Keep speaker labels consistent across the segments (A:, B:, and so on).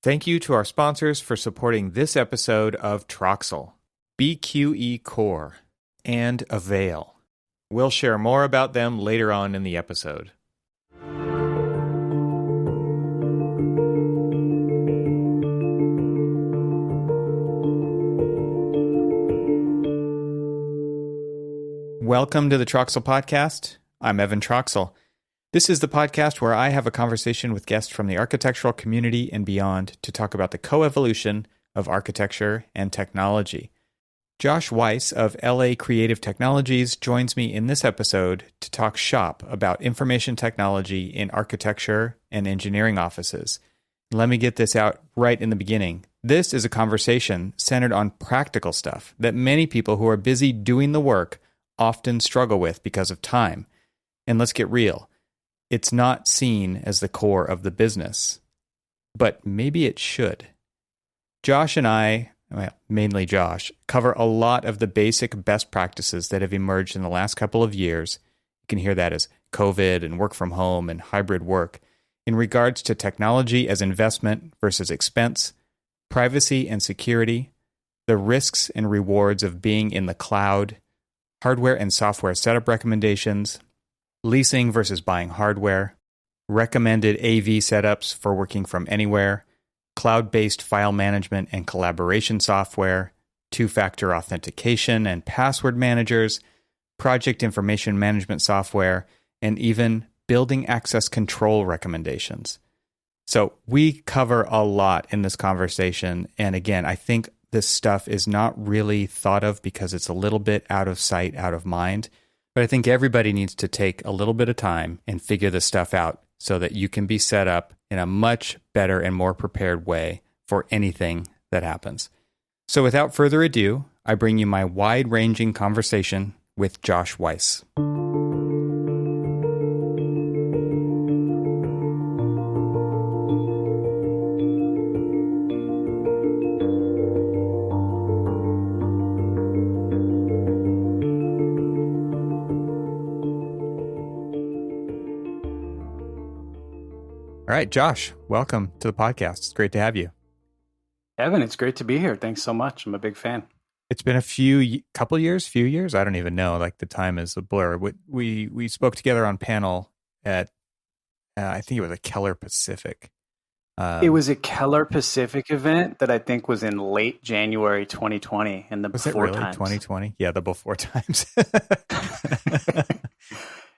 A: Thank you to our sponsors for supporting this episode of Troxel, BQE Core, and Avail. We'll share more about them later on in the episode. Welcome to the Troxel Podcast. I'm Evan Troxel. This is the podcast where I have a conversation with guests from the architectural community and beyond to talk about the coevolution of architecture and technology. Josh Weiss of LA Creative Technologies joins me in this episode to talk shop about information technology in architecture and engineering offices. Let me get this out right in the beginning. This is a conversation centered on practical stuff that many people who are busy doing the work often struggle with because of time. And let's get real. It's not seen as the core of the business, but maybe it should. Josh and I, mainly Josh, cover a lot of the basic best practices that have emerged in the last couple of years. You can hear that as COVID and work from home and hybrid work in regards to technology as investment versus expense, privacy and security, the risks and rewards of being in the cloud, hardware and software setup recommendations, leasing versus buying hardware, recommended AV setups for working from anywhere, cloud-based file management and collaboration software, two-factor authentication and password managers, project information management software, and even building access control recommendations. So we cover a lot in this conversation, and again, I think this stuff is not really thought of because it's a little bit out of sight, out of mind. But I think everybody needs to take a little bit of time and figure this stuff out so that you can be set up in a much better and more prepared way for anything that happens. So without further ado, I bring you my wide-ranging conversation with Josh Weiss. All right, Josh, welcome to the podcast. It's great to have you.
B: Evan, it's great to be here. Thanks so much. I'm a big fan.
A: It's been a few years. I don't even know. Like the time is a blur. We spoke together on panel at, I think it was a Keller Pacific.
B: It was a Keller Pacific event that I think was in late January 2020 in the
A: was
B: before
A: it really
B: times.
A: 2020? Yeah, the before times.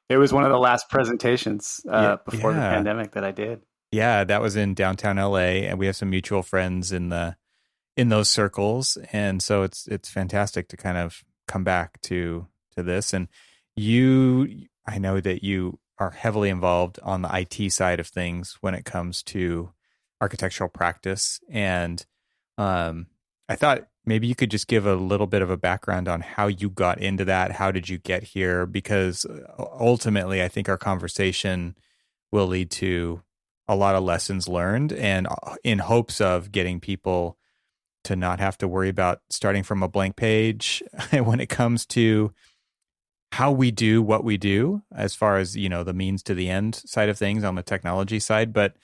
B: It was one of the last presentations before the
A: yeah.
B: pandemic that I did.
A: Yeah, that was in downtown LA, and we have some mutual friends in those circles, and so it's fantastic to kind of come back to this. And I know that you are heavily involved on the IT side of things when it comes to architectural practice, and I thought maybe you could just give a little bit of a background on how you got into that. How did you get here? Because ultimately, I think our conversation will lead to a lot of lessons learned, and in hopes of getting people to not have to worry about starting from a blank page when it comes to how we do what we do, as far as, the means to the end side of things on the technology side, but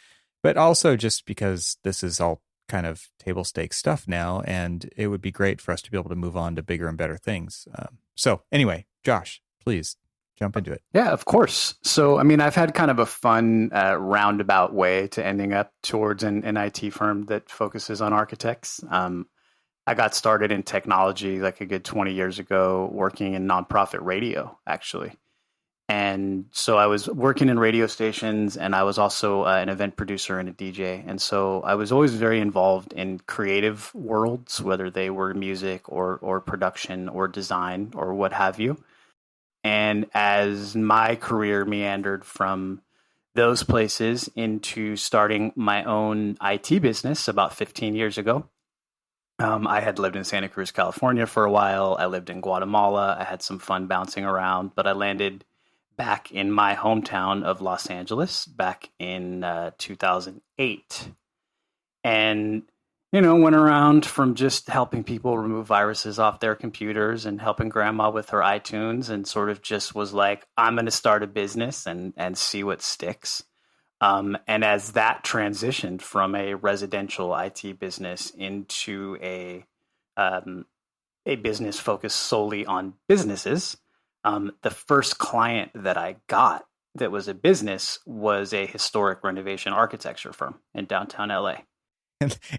A: also just because this is all kind of table stakes stuff now, and it would be great for us to be able to move on to bigger and better things. So anyway, Josh, please jump into it.
B: Yeah, of course. So, I've had kind of a fun roundabout way to ending up towards an IT firm that focuses on architects. I got started in technology like a good 20 years ago, working in nonprofit radio, actually. And so I was working in radio stations, and I was also an event producer and a DJ. And so I was always very involved in creative worlds, whether they were music or production or design or what have you. And as my career meandered from those places into starting my own IT business about 15 years ago, I had lived in Santa Cruz, California for a while. I lived in Guatemala. I had some fun bouncing around, but I landed back in my hometown of Los Angeles back in 2008. And, went around from just helping people remove viruses off their computers and helping grandma with her iTunes, and sort of just was like, I'm going to start a business and see what sticks. And as that transitioned from a residential IT business into a business focused solely on businesses, the first client that I got that was a business was a historic renovation architecture firm in downtown LA.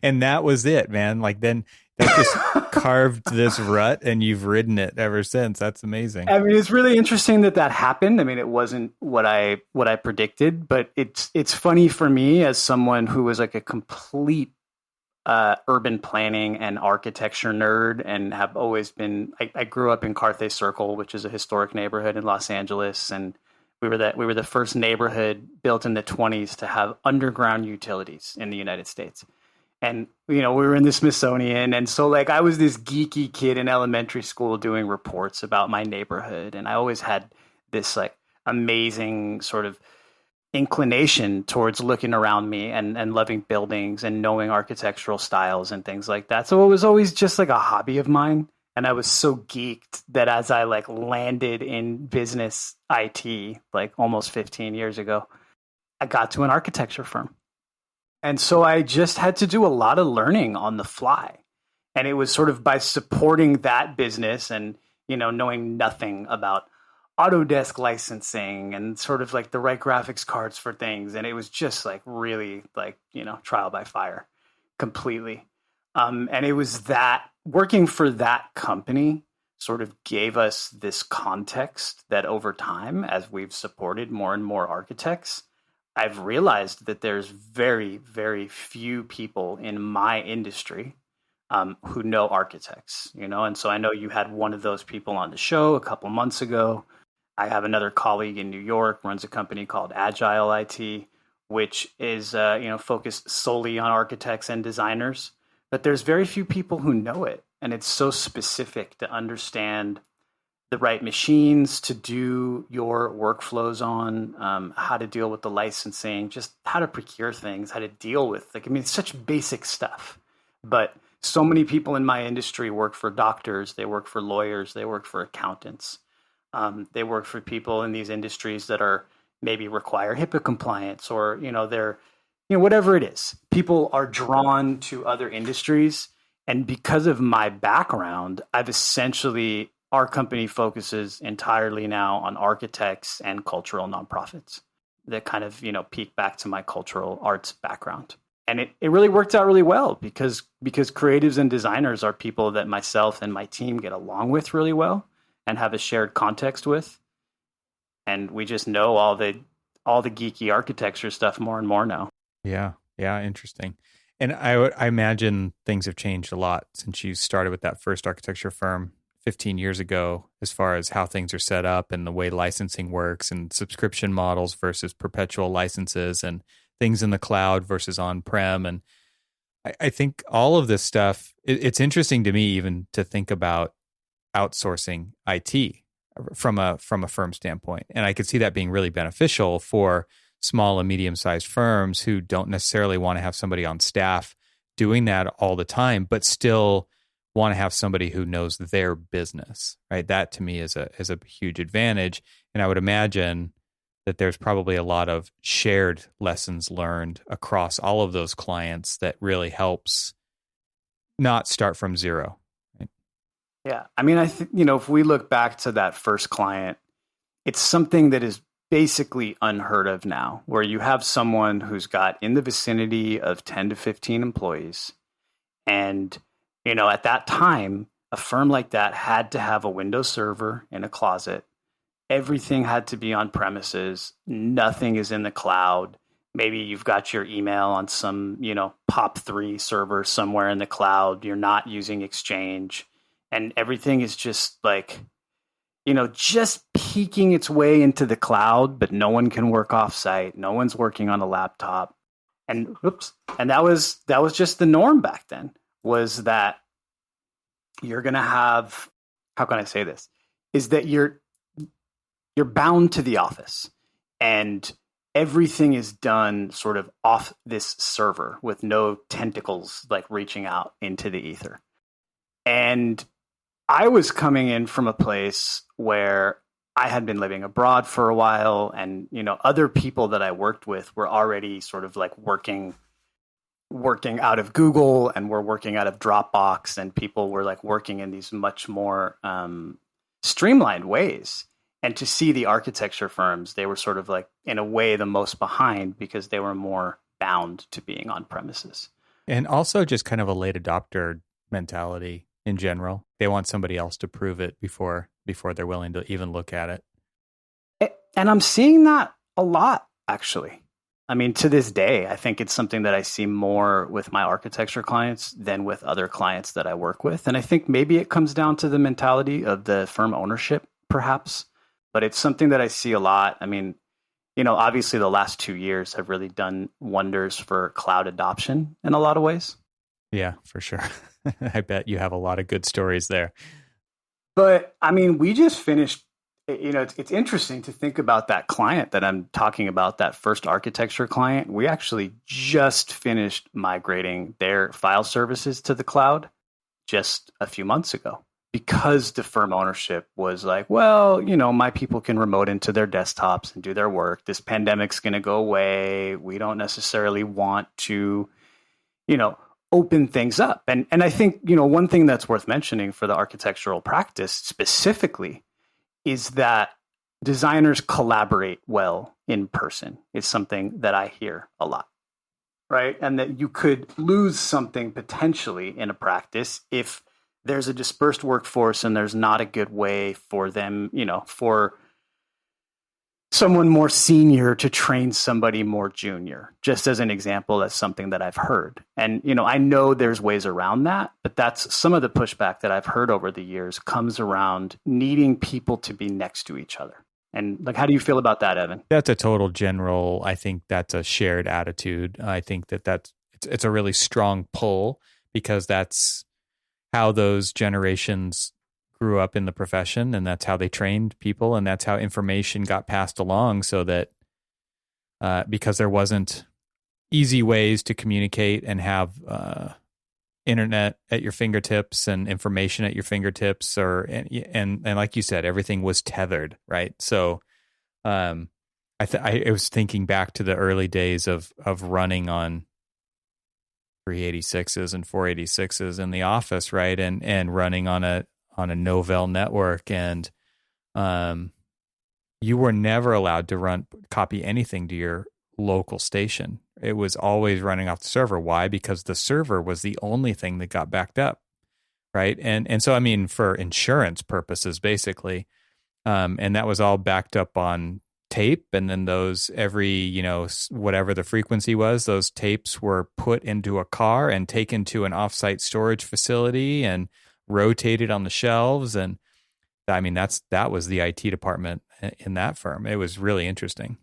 A: And that was it, man. Like then that just carved this rut and you've ridden it ever since. That's amazing.
B: I mean, it's really interesting that happened. I mean, it wasn't what I predicted, but it's funny for me as someone who was like a complete urban planning and architecture nerd, and have always been. I grew up in Carthay Circle, which is a historic neighborhood in Los Angeles, and we were the first neighborhood built in the 1920s to have underground utilities in the United States. And, we were in the Smithsonian. And so like I was this geeky kid in elementary school doing reports about my neighborhood. And I always had this like amazing sort of inclination towards looking around me and loving buildings and knowing architectural styles and things like that. So it was always just like a hobby of mine. And I was so geeked that as I like landed in business IT, like almost 15 years ago, I got to an architecture firm. And so I just had to do a lot of learning on the fly. And it was sort of by supporting that business and, knowing nothing about Autodesk licensing and sort of like the right graphics cards for things. And it was just like really like, trial by fire completely. And it was that working for that company sort of gave us this context that over time, as we've supported more and more architects, I've realized that there's very, very few people in my industry who know architects, and so I know you had one of those people on the show a couple months ago. I have another colleague in New York, runs a company called Agile IT, which is, focused solely on architects and designers. But there's very few people who know it. And it's so specific to understand the right machines to do your workflows on, how to deal with the licensing, just how to procure things, how to deal with, it's such basic stuff. But so many people in my industry work for doctors, they work for lawyers, they work for accountants. They work for people in these industries that are maybe require HIPAA compliance or, they're, whatever it is. People are drawn to other industries. And because of my background, our company focuses entirely now on architects and cultural nonprofits that kind of, peek back to my cultural arts background. And it really worked out really well because creatives and designers are people that myself and my team get along with really well and have a shared context with. And we just know all the geeky architecture stuff more and more now.
A: Yeah. Yeah. Interesting. And I imagine things have changed a lot since you started with that first architecture firm 15 years ago, as far as how things are set up and the way licensing works and subscription models versus perpetual licenses and things in the cloud versus on-prem. And I think all of this stuff, it's interesting to me even to think about outsourcing IT from a firm standpoint. And I could see that being really beneficial for small and medium-sized firms who don't necessarily want to have somebody on staff doing that all the time, but still want to have somebody who knows their business, right? That to me is a huge advantage. And I would imagine that there's probably a lot of shared lessons learned across all of those clients that really helps not start from zero. Right?
B: Yeah. I mean, I think, if we look back to that first client, it's something that is basically unheard of now, where you have someone who's got in the vicinity of 10 to 15 employees. And, at that time, a firm like that had to have a Windows server in a closet. Everything had to be on premises. Nothing is in the cloud. Maybe you've got your email on some, POP3 server somewhere in the cloud. You're not using Exchange. And everything is just like, just peeking its way into the cloud, but no one can work offsite. No one's working on a laptop. And that was just the norm back then, was that you're going to have, how can I say this, is that you're bound to the office and everything is done sort of off this server with no tentacles like reaching out into the ether. And I was coming in from a place where I had been living abroad for a while, and other people that I worked with were already sort of like working out of Google, and were working out of Dropbox, and people were like working in these much more streamlined ways. And to see the architecture firms, they were sort of like, in a way, the most behind, because they were more bound to being on premises.
A: And also just kind of a late adopter mentality in general. They want somebody else to prove it before they're willing to even look at it.
B: And I'm seeing that a lot, actually. I mean, to this day, I think it's something that I see more with my architecture clients than with other clients that I work with. And I think maybe it comes down to the mentality of the firm ownership, perhaps. But it's something that I see a lot. I mean, obviously the last 2 years have really done wonders for cloud adoption in a lot of ways.
A: Yeah, for sure. I bet you have a lot of good stories there.
B: But I mean, we just finished, it's interesting to think about that client that I'm talking about, that first architecture client. We actually just finished migrating their file services to the cloud just a few months ago, because the firm ownership was like, well, my people can remote into their desktops and do their work. This pandemic's going to go away. We don't necessarily want to, open things up. And I think, one thing that's worth mentioning for the architectural practice specifically is that designers collaborate well in person. It's something that I hear a lot, right? And that you could lose something potentially in a practice if there's a dispersed workforce and there's not a good way for them, for someone more senior to train somebody more junior. Just as an example, that's something that I've heard. And, I know there's ways around that, but that's some of the pushback that I've heard over the years comes around needing people to be next to each other. And like, how do you feel about that, Evan?
A: That's a total general, I think that's a shared attitude. I think it's a really strong pull, because that's how those generations grew up in the profession, and that's how they trained people, and that's how information got passed along, so that because there wasn't easy ways to communicate and have internet at your fingertips and information at your fingertips, and like you said, everything was tethered, right? So I was thinking back to the early days of running on 386s and 486s in the office, right? And running on a Novell network, and you were never allowed to copy anything to your local station. It was always running off the server. Why? Because the server was the only thing that got backed up, right? And so, I mean, for insurance purposes, basically, and that was all backed up on tape, and then those whatever the frequency was, those tapes were put into a car and taken to an offsite storage facility and rotated on the shelves. And I mean, that was the IT department in that firm. It was really interesting.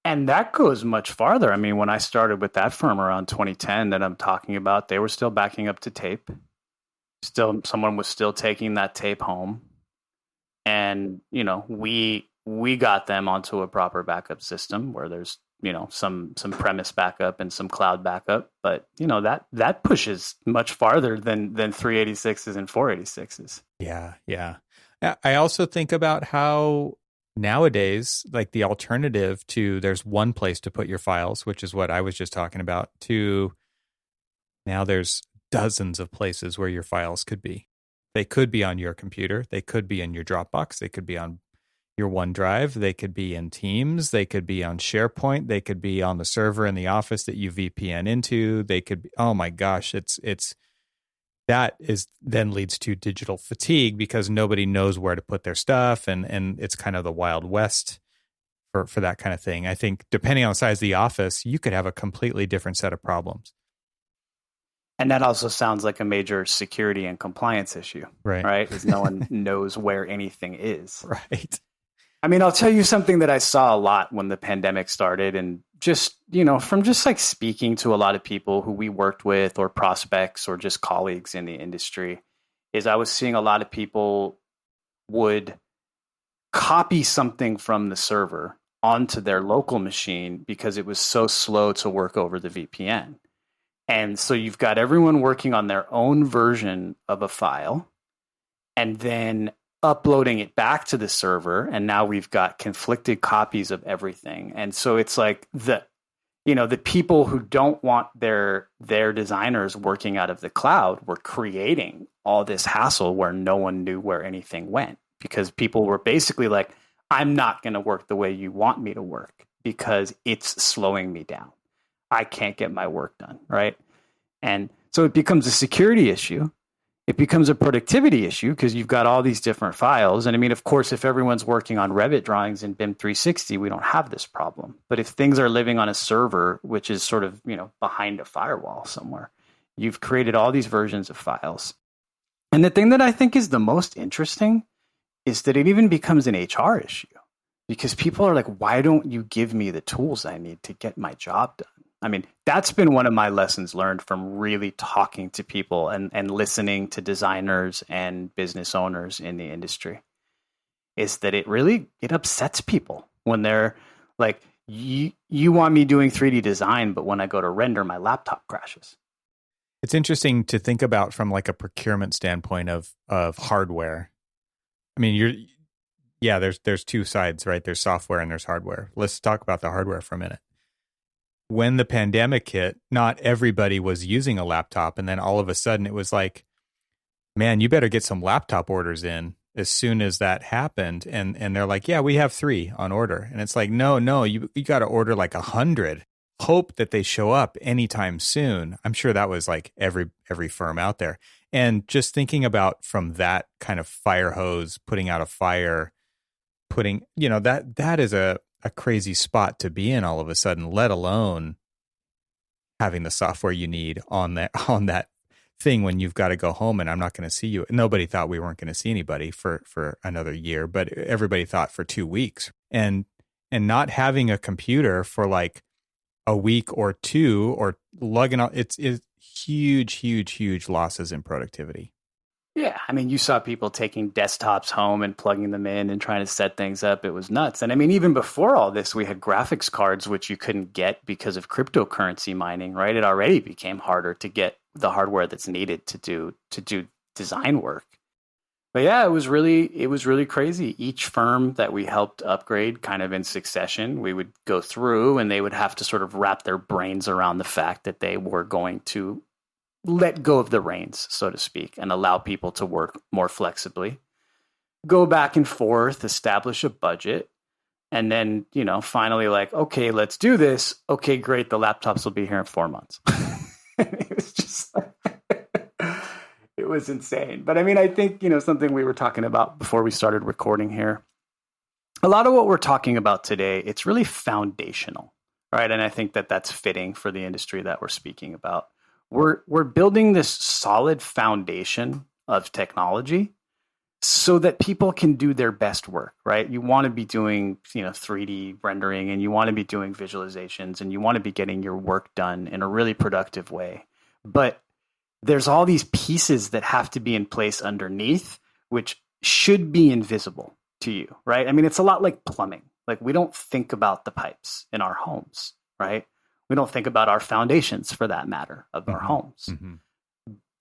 B: And that goes much farther. I mean, when I started with that firm around 2010 that I'm talking about, they were still backing up to tape. Someone was still taking that tape home. And, we got them onto a proper backup system where there's, some premise backup and some cloud backup. But, that pushes much farther than 386s and 486s.
A: Yeah. I also think about how nowadays, like the alternative to there's one place to put your files, which is what I was just talking about, to now there's dozens of places where your files could be. They could be on your computer. They could be in your Dropbox. They could be on your OneDrive. They could be in Teams. They could be on SharePoint. They could be on the server in the office that you VPN into. They could be, oh my gosh, then leads to digital fatigue, because nobody knows where to put their stuff, and it's kind of the Wild West for that kind of thing. I think depending on the size of the office, you could have a completely different set of problems.
B: And that also sounds like a major security and compliance issue, right? Because no one knows where anything is.
A: Right.
B: I mean, I'll tell you something that I saw a lot when the pandemic started, and just, from just like speaking to a lot of people who we worked with, or prospects, or just colleagues in the industry, is I was seeing a lot of people would copy something from the server onto their local machine because it was so slow to work over the VPN. And so you've got everyone working on their own version of a file, and then uploading it back to the server, and now we've got conflicted copies of everything. And so it's like the people who don't want their designers working out of the cloud were creating all this hassle where no one knew where anything went, because people were basically like, I'm not going to work the way you want me to work because it's slowing me down. I can't get my work done, right? And so it becomes a security issue. It becomes a productivity issue because you've got all these different files. And I mean, of course, if everyone's working on Revit drawings in BIM 360, we don't have this problem. But if things are living on a server, which is sort of, behind a firewall somewhere, you've created all these versions of files. And the thing that I think is the most interesting is that it even becomes an HR issue, because people are like, why don't you give me the tools I need to get my job done? I mean, that's been one of my lessons learned from really talking to people and listening to designers and business owners in the industry, is that it upsets people when they're like, you want me doing 3D design, but when I go to render, my laptop crashes.
A: It's interesting to think about from like a procurement standpoint of hardware. I mean, there's two sides, right? There's software and there's hardware. Let's talk about the hardware for a minute. When the pandemic hit, not everybody was using a laptop. And then all of a sudden it was like, man, you better get some laptop orders in as soon as that happened. And they're like, yeah, we have 3 on order. And it's like, no, you got to order like 100. Hope that they show up anytime soon. I'm sure that was like every firm out there. And just thinking about from that kind of fire hose, putting out a fire, that is a crazy spot to be in all of a sudden, let alone having the software you need on that thing when you've got to go home and I'm not going to see you. Nobody thought we weren't going to see anybody for another year, but everybody thought for 2 weeks. And not having a computer for like a week or 2 or lugging out, it's huge losses in productivity.
B: Yeah, I mean, you saw people taking desktops home and plugging them in and trying to set things up. It was nuts. And I mean, even before all this, we had graphics cards, which you couldn't get because of cryptocurrency mining, right? It already became harder to get the hardware that's needed to do design work. But yeah, it was really crazy. Each firm that we helped upgrade kind of in succession, we would go through and they would have to sort of wrap their brains around the fact that they were going to let go of the reins, so to speak, and allow people to work more flexibly, go back and forth, establish a budget, and then, finally like, okay, let's do this. Okay, great. The laptops will be here in 4 months. It was just it was insane. But I mean, I think, something we were talking about before we started recording here, a lot of what we're talking about today, it's really foundational, right? And I think that that's fitting for the industry that we're speaking about. We're building this solid foundation of technology so that people can do their best work, right? You want to be doing, 3D rendering, and you want to be doing visualizations, and you want to be getting your work done in a really productive way. But there's all these pieces that have to be in place underneath, which should be invisible to you, right? I mean, it's a lot like plumbing. Like, we don't think about the pipes in our homes, right? We don't think about our foundations, for that matter, of our homes. Mm-hmm.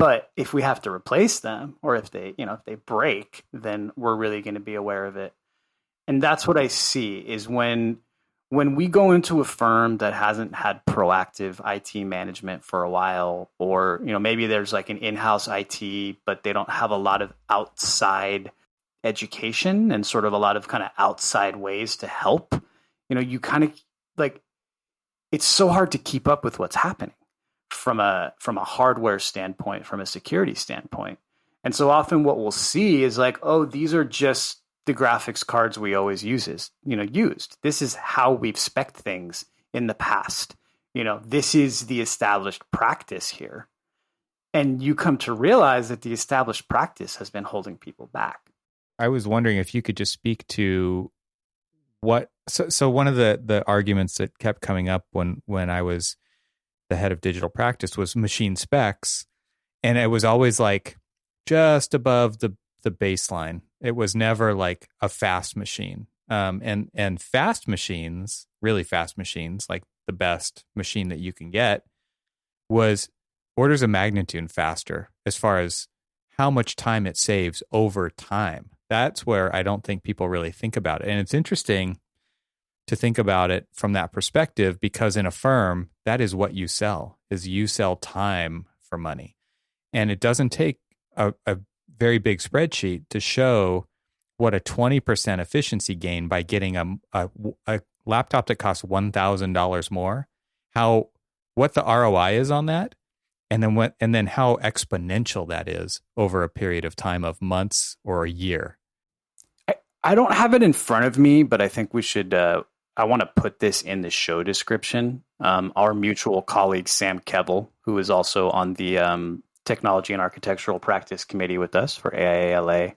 B: But if we have to replace them, or if they break, then we're really going to be aware of it. And that's what I see is when we go into a firm that hasn't had proactive IT management for a while, or maybe there's like an in-house IT, but they don't have a lot of outside education and sort of a lot of kind of outside ways to help. You kind of like, it's so hard to keep up with what's happening from a hardware standpoint, from a security standpoint. And so often what we'll see is like, oh, these are just the graphics cards we always used. This is how we've spec'd things in the past. This is the established practice here. And you come to realize that the established practice has been holding people back.
A: I was wondering if you could just speak to so one of the arguments that kept coming up when I was the head of digital practice was machine specs. And it was always like just above the baseline. It was never like a fast machine. And fast machines, really fast machines, like the best machine that you can get, was orders of magnitude faster as far as how much time it saves over time. That's where I don't think people really think about it. And it's interesting to think about it from that perspective, because in a firm, that is what you sell, is you sell time for money. And it doesn't take a very big spreadsheet to show what a 20% efficiency gain by getting a laptop that costs $1,000 more, what the ROI is on that, and then how exponential that is over a period of time of months or a year.
B: I don't have it in front of me, but I think we should. I want to put this in the show description. Our mutual colleague Sam Kevel, who is also on the Technology and Architectural Practice Committee with us for AIALA,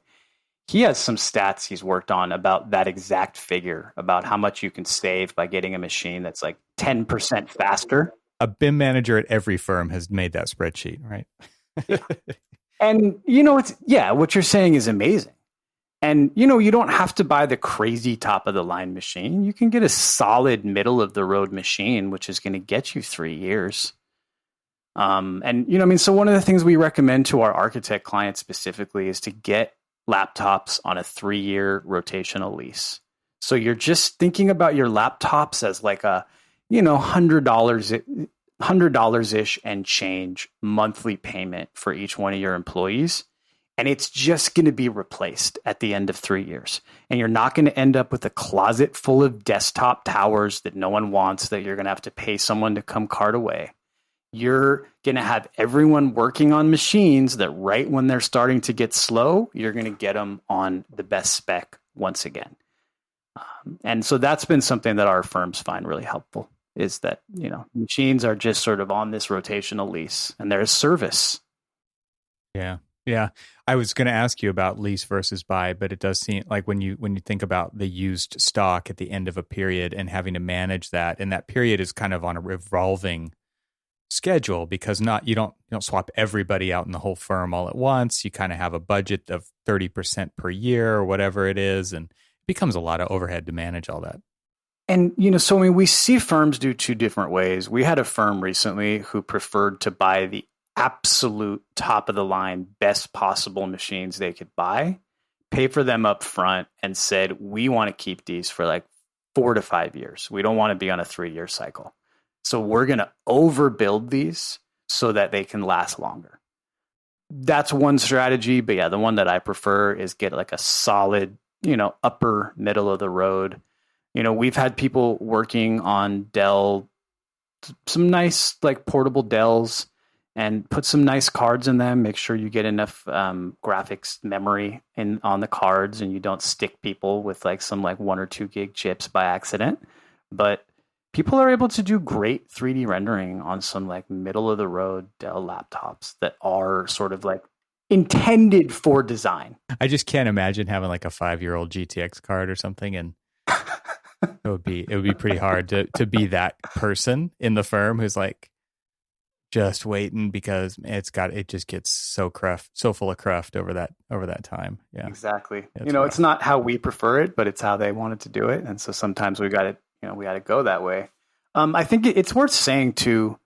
B: he has some stats he's worked on about that exact figure, about how much you can save by getting a machine that's like 10% faster.
A: A BIM manager at every firm has made that spreadsheet, right?
B: Yeah. And, what you're saying is amazing. And, you don't have to buy the crazy top of the line machine. You can get a solid middle of the road machine, which is going to get you 3 years. So one of the things we recommend to our architect clients specifically is to get laptops on a 3-year rotational lease. So you're just thinking about your laptops as like a, $100 ish and change monthly payment for each one of your employees. And it's just going to be replaced at the end of 3 years. And you're not going to end up with a closet full of desktop towers that no one wants, that you're going to have to pay someone to come cart away. You're going to have everyone working on machines that right when they're starting to get slow, you're going to get them on the best spec once again. And so that's been something that our firms find really helpful, is that, machines are just sort of on this rotational lease and they're a service.
A: Yeah. Yeah. I was going to ask you about lease versus buy, but it does seem like when you think about the used stock at the end of a period and having to manage that, and that period is kind of on a revolving schedule, because you don't swap everybody out in the whole firm all at once. You kind of have a budget of 30% per year or whatever it is, and it becomes a lot of overhead to manage all that.
B: And, we see firms do two different ways. We had a firm recently who preferred to buy the absolute top of the line, best possible machines they could buy, pay for them up front, and said, we want to keep these for like 4 to 5 years. We don't want to be on a 3-year cycle. So we're going to overbuild these so that they can last longer. That's one strategy. But yeah, the one that I prefer is get like a solid, upper middle of the road. We've had people working on Dell, some nice like portable Dells, and put some nice cards in them. Make sure you get enough graphics memory on the cards, and you don't stick people with like some like 1 or 2 gig chips by accident. But people are able to do great 3D rendering on some like middle of the road Dell laptops that are sort of like intended for design.
A: I just can't imagine having like a 5-year-old GTX card or something, and it would be pretty hard to be that person in the firm who's like just waiting, because it just gets so full of cruft over that time. Yeah,
B: exactly. It's not how we prefer it, but it's how they wanted to do it, and so sometimes we got to go that way. I think it's worth saying too,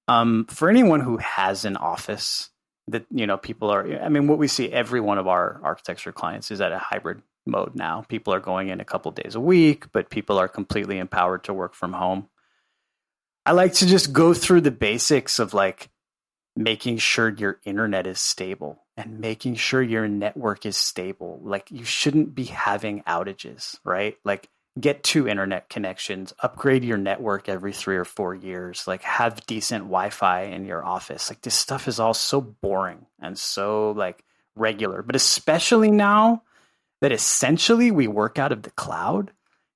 B: for anyone who has an office, that people are. What we see, every one of our architecture clients is at a hybrid mode now. People are going in a couple days a week, but people are completely empowered to work from home. I like to just go through the basics of like making sure your internet is stable and making sure your network is stable. Like, you shouldn't be having outages, right? Like, get 2 internet connections, upgrade your network every 3 or 4 years, like have decent Wi-Fi in your office. Like, this stuff is all so boring and so like regular, but especially now that essentially we work out of the cloud.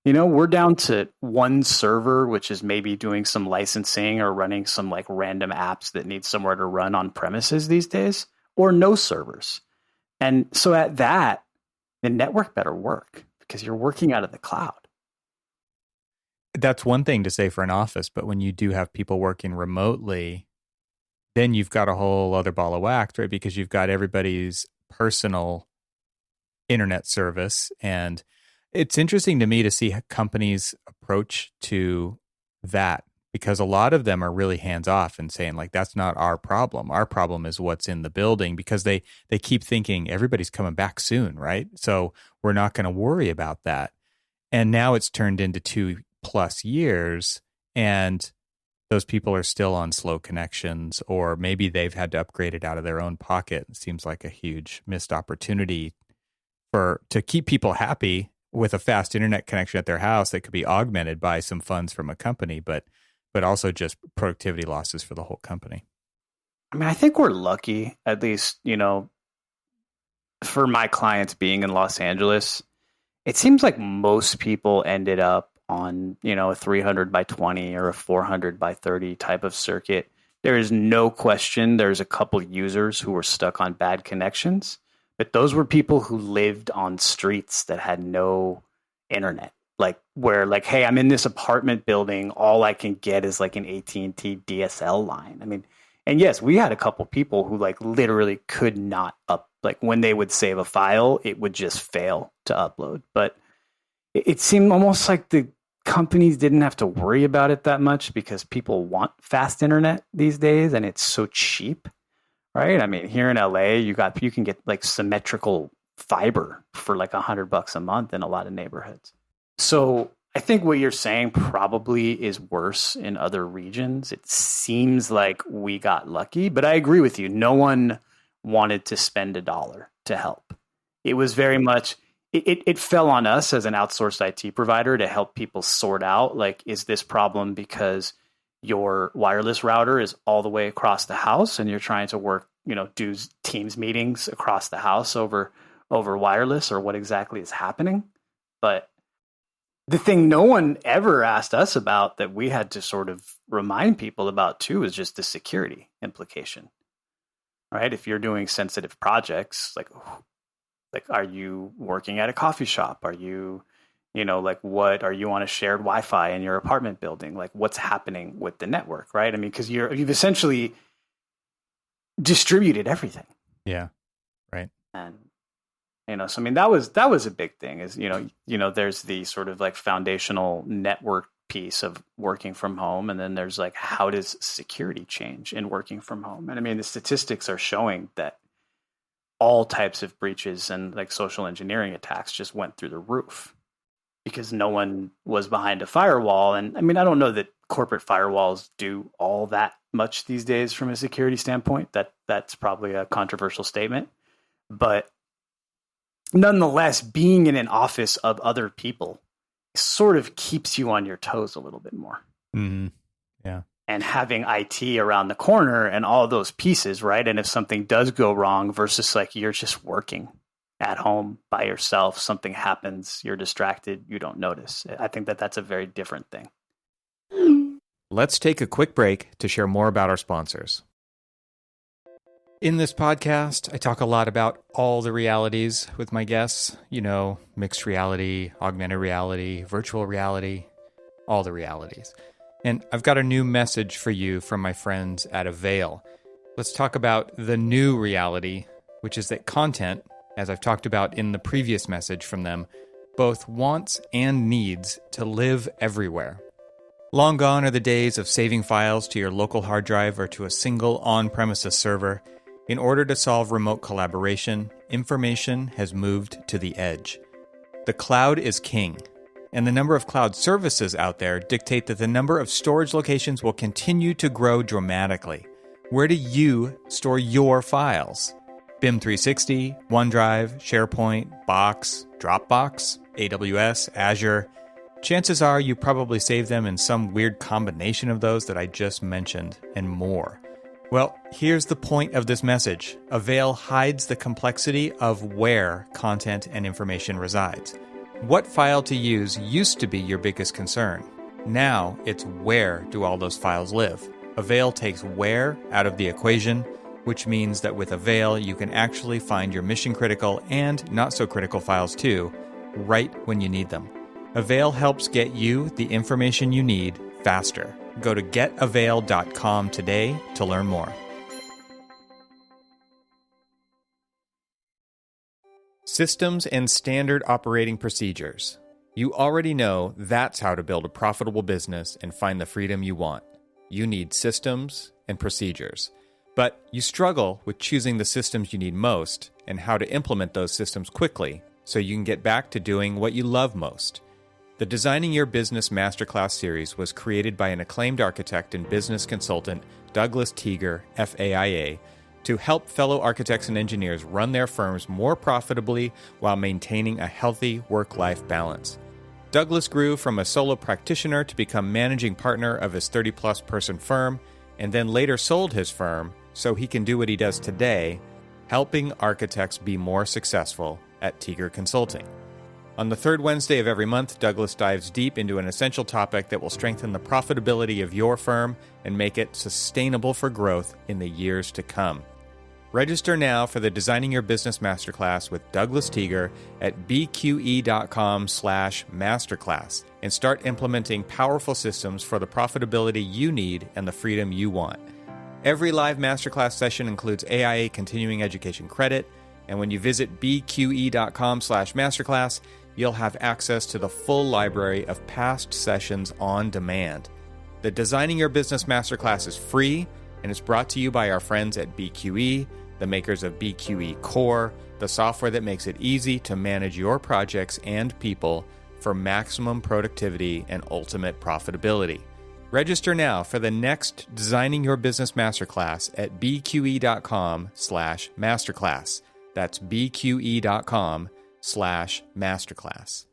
B: We're down to 1 server, which is maybe doing some licensing or running some like random apps that need somewhere to run on premises these days, or no servers. And so at that, the network better work because you're working out of the cloud.
A: That's one thing to say for an office, but when you do have people working remotely, then you've got a whole other ball of wax, right? Because you've got everybody's personal internet service. And it's interesting to me to see companies approach to that, because a lot of them are really hands off and saying like, that's not our problem. Our problem is what's in the building, because they keep thinking everybody's coming back soon, right? So we're not going to worry about that. And now it's turned into 2+ years, and those people are still on slow connections, or maybe they've had to upgrade it out of their own pocket. It seems like a huge missed opportunity to keep people happy with a fast internet connection at their house that could be augmented by some funds from a company, but also just productivity losses for the whole company.
B: I mean, I think we're lucky, at least, for my clients being in Los Angeles. It seems like most people ended up on, a 300 by 20 or a 400 by 30 type of circuit. There is no question there's a couple users who were stuck on bad connections, but those were people who lived on streets that had no internet. Like where hey, I'm in this apartment building, all I can get is like an AT&T DSL line. I mean, and yes, we had a couple people who literally could not when they would save a file, it would just fail to upload. But it seemed almost like the companies didn't have to worry about it that much because people want fast internet these days and it's so cheap, right? I mean, here in LA, you can get symmetrical fiber for $100 a month in a lot of neighborhoods. So I think what you're saying probably is worse in other regions. It seems like we got lucky, but I agree with you. No one wanted to spend $1 to help. It was very much, it fell on us as an outsourced IT provider to help people sort out, is this problem because your wireless router is all the way across the house and you're trying to work, do Teams meetings across the house over wireless, or what exactly is happening? But the thing no one ever asked us about that we had to sort of remind people about too is just the security implication, right? If you're doing sensitive projects, are you working at a coffee shop? Are you, what are you on a shared Wi-Fi in your apartment building? What's happening with the network, right? I mean, because you've essentially distributed everything.
A: Yeah, right.
B: And so I mean that was a big thing. Is there's the sort of foundational network piece of working from home, and then there's how does security change in working from home? And I mean the statistics are showing that all types of breaches and social engineering attacks just went through the roof because no one was behind a firewall. And I mean I don't know that corporate firewalls do all that much these days from a security standpoint. That's probably a controversial statement, but nonetheless, being in an office of other people sort of keeps you on your toes a little bit more.
A: Mm-hmm. Yeah.
B: And having IT around the corner and all those pieces, right? And if something does go wrong versus you're just working at home by yourself, something happens, you're distracted, you don't notice. I think that's a very different thing.
A: Let's take a quick break to share more about our sponsors. In this podcast, I talk a lot about all the realities with my guests, mixed reality, augmented reality, virtual reality, all the realities. And I've got a new message for you from my friends at Avail. Let's talk about the new reality, which is that content, as I've talked about in the previous message from them, both wants and needs to live everywhere. Long gone are the days of saving files to your local hard drive or to a single on-premises server. In order to solve remote collaboration, information has moved to the edge. The cloud is king, and the number of cloud services out there dictate that the number of storage locations will continue to grow dramatically. Where do you store your files? BIM 360, OneDrive, SharePoint, Box, Dropbox, AWS, Azure. Chances are you probably save them in some weird combination of those that I just mentioned and more. Well, here's the point of this message. Avail hides the complexity of where content and information resides. What file to use used to be your biggest concern. Now it's where do all those files live. Avail takes where out of the equation, which means that with Avail you can actually find your mission-critical and not-so-critical files too, right when you need them. Avail helps get you the information you need faster. Go to getavail.com today to learn more. Systems and standard operating procedures. You already know that's how to build a profitable business and find the freedom you want. You need systems and procedures. But you struggle with choosing the systems you need most and how to implement those systems quickly so you can get back to doing what you love most. The Designing Your Business Masterclass series was created by an acclaimed architect and business consultant, Douglas Teager, FAIA, to help fellow architects and engineers run their firms more profitably while maintaining a healthy work-life balance. Douglas grew from a solo practitioner to become managing partner of his 30-plus person firm, and then later sold his firm so he can do what he does today, helping architects be more successful at Teager Consulting. On the third Wednesday of every month, Douglas dives deep into an essential topic that will strengthen the profitability of your firm and make it sustainable for growth in the years to come. Register now for the Designing Your Business Masterclass with Douglas Teager at bqe.com/masterclass and start implementing powerful systems for the profitability you need and the freedom you want. Every live masterclass session includes AIA continuing education credit, and when you visit bqe.com/masterclass, you'll have access to the full library of past sessions on demand. The Designing Your Business Masterclass is free, and it's brought to you by our friends at BQE, the makers of BQE Core, the software that makes it easy to manage your projects and people for maximum productivity and ultimate profitability. Register now for the next Designing Your Business Masterclass at bqe.com/masterclass. That's bqe.com/masterclass.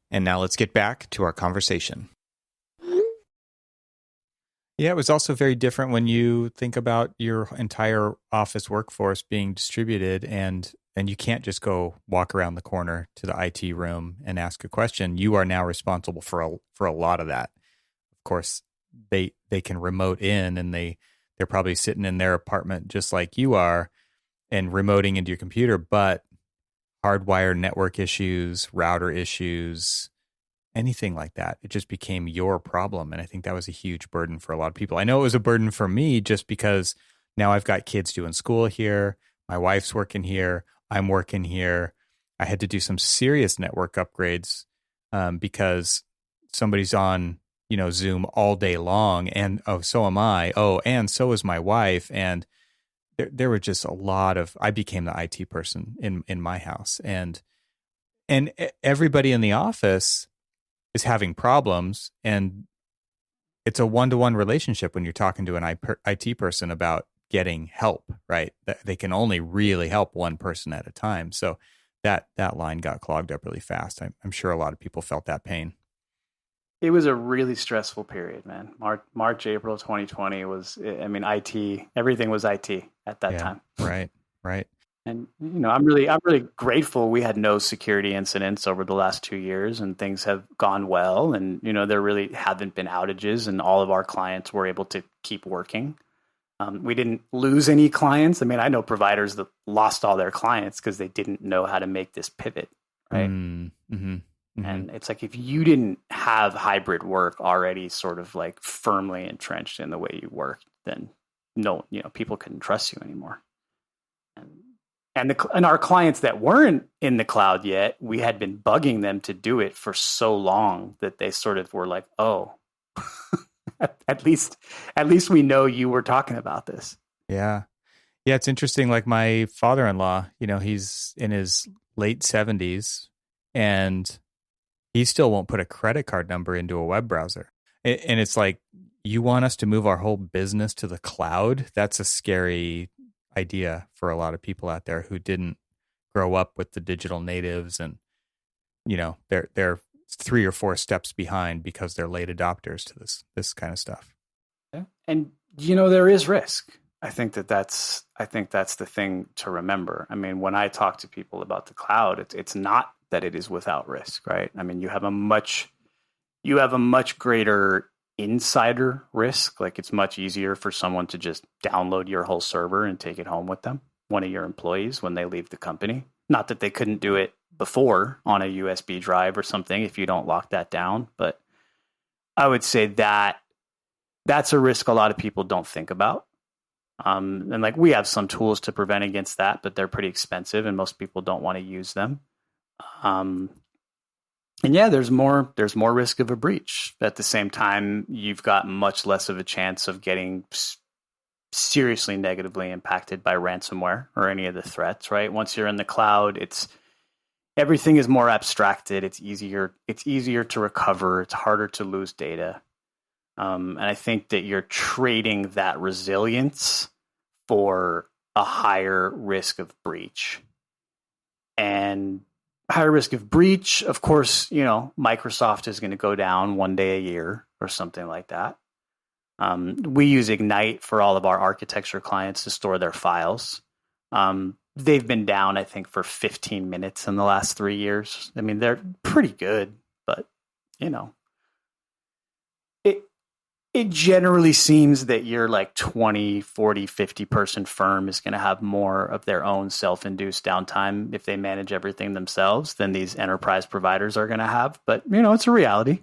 A: And now let's get back to our conversation. Yeah, it was also very different when you think about your entire office workforce being distributed and you can't just go walk around the corner to the IT room and ask a question. You are now responsible for a lot of that. Of course, they can remote in and they're probably sitting in their apartment just like you are and remoting into your computer, but hardwired network issues, router issues, anything like that, it just became your problem. And I think that was a huge burden for a lot of people. I know it was a burden for me just because now I've got kids doing school here. My wife's working here. I'm working here. I had to do some serious network upgrades because somebody's on, Zoom all day long. And so am I. And so is my wife. And there were just a lot of, I became the IT person in my house. And everybody in the office is having problems. And it's a one-to-one relationship when you're talking to an IT person about getting help, right? They can only really help one person at a time. So that line got clogged up really fast. I'm sure a lot of people felt that pain.
B: It was a really stressful period, man. March, April 2020 was, IT, everything was IT at that time.
A: Right.
B: And, I'm really grateful we had no security incidents over the last 2 years and things have gone well. And, there really haven't been outages and all of our clients were able to keep working. We didn't lose any clients. I know providers that lost all their clients because they didn't know how to make this pivot, right? Mm-hmm. Mm-hmm. And it's like if you didn't have hybrid work already sort of like firmly entrenched in the way you work, then people couldn't trust you anymore. And our clients that weren't in the cloud yet, we had been bugging them to do it for so long that they sort of were like, oh, at least we know you were talking about this.
A: Yeah. Yeah. It's interesting. Like my father-in-law, he's in his late 70s and he still won't put a credit card number into a web browser. And it's like, you want us to move our whole business to the cloud? That's a scary idea for a lot of people out there who didn't grow up with the digital natives and, they're 3 or 4 steps behind because they're late adopters to this kind of stuff.
B: Yeah. And, there is risk. I think that's the thing to remember. When I talk to people about the cloud, it's not that it is without risk, right? You have a much greater insider risk. Like it's much easier for someone to just download your whole server and take it home with them, one of your employees when they leave the company. Not that they couldn't do it before on a USB drive or something if you don't lock that down, but I would say that that's a risk a lot of people don't think about. And like we have some tools to prevent against that, but they're pretty expensive and most people don't want to use them. Um, and yeah, there's more risk of a breach. At the same time, you've got much less of a chance of getting seriously negatively impacted by ransomware or any of the threats, right? Once you're in the cloud, everything is more abstracted. It's easier to recover. It's harder to lose data. And I think that you're trading that resilience for a higher risk of breach. And higher risk of breach, of course, Microsoft is going to go down one day a year or something like that. We use Ignite for all of our architecture clients to store their files. They've been down, I think, for 15 minutes in the last 3 years. I mean, they're pretty good, but it generally seems that your like 20, 40, 50 person firm is going to have more of their own self-induced downtime if they manage everything themselves than these enterprise providers are going to have. But, it's a reality.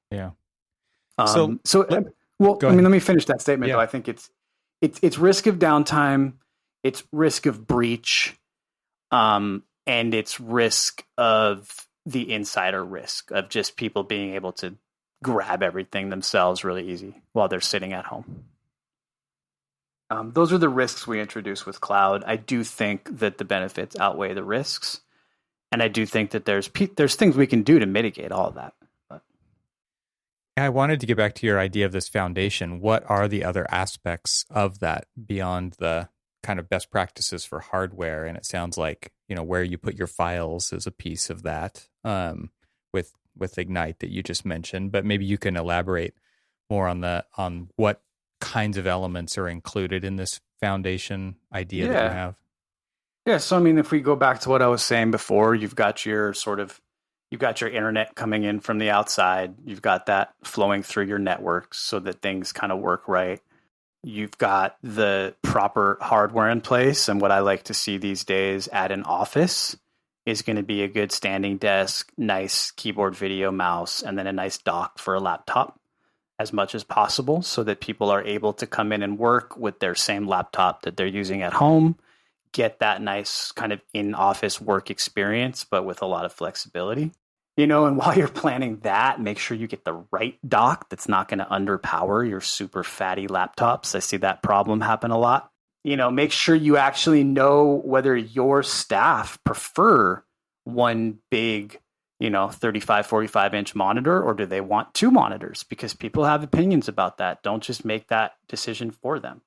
A: Yeah.
B: Let me finish that statement, though. I think it's risk of downtime, it's risk of breach, and it's risk of the insider risk of just people being able to grab everything themselves really easy while they're sitting at home. Those are the risks we introduce with cloud. I do think that the benefits outweigh the risks, and I do think that there's things we can do to mitigate all of that.
A: I wanted to get back to your idea of this foundation. What are the other aspects of that beyond the kind of best practices for hardware? And it sounds like, where you put your files is a piece of that, with Ignite that you just mentioned, but maybe you can elaborate more on what kinds of elements are included in this foundation idea that you have.
B: Yeah. So, if we go back to what I was saying before, you've got your internet coming in from the outside. You've got that flowing through your networks so that things kind of work right. You've got the proper hardware in place. And what I like to see these days at an office is going to be a good standing desk, nice keyboard, video, mouse, and then a nice dock for a laptop as much as possible so that people are able to come in and work with their same laptop that they're using at home, get that nice kind of in-office work experience, but with a lot of flexibility. And while you're planning that, make sure you get the right dock that's not going to underpower your super fatty laptops. I see that problem happen a lot. Make sure you actually know whether your staff prefer one big, 35, 45-inch monitor, or do they want two monitors? Because people have opinions about that. Don't just make that decision for them.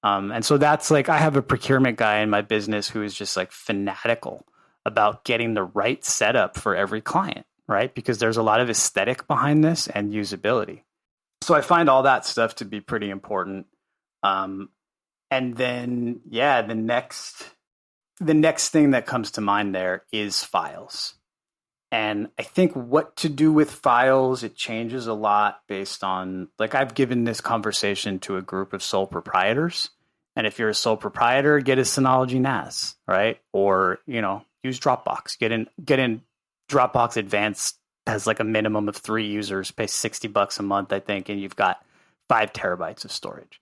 B: And so that's like, I have a procurement guy in my business who is just like fanatical about getting the right setup for every client, right? Because there's a lot of aesthetic behind this and usability. So I find all that stuff to be pretty important. And then, the next thing that comes to mind there is files. And I think what to do with files, it changes a lot based on, like, I've given this conversation to a group of sole proprietors. And if you're a sole proprietor, get a Synology NAS, right? Or, use Dropbox. Get in Dropbox Advanced, has like a minimum of 3 users, pay $60 a month, I think, and you've got 5 terabytes of storage,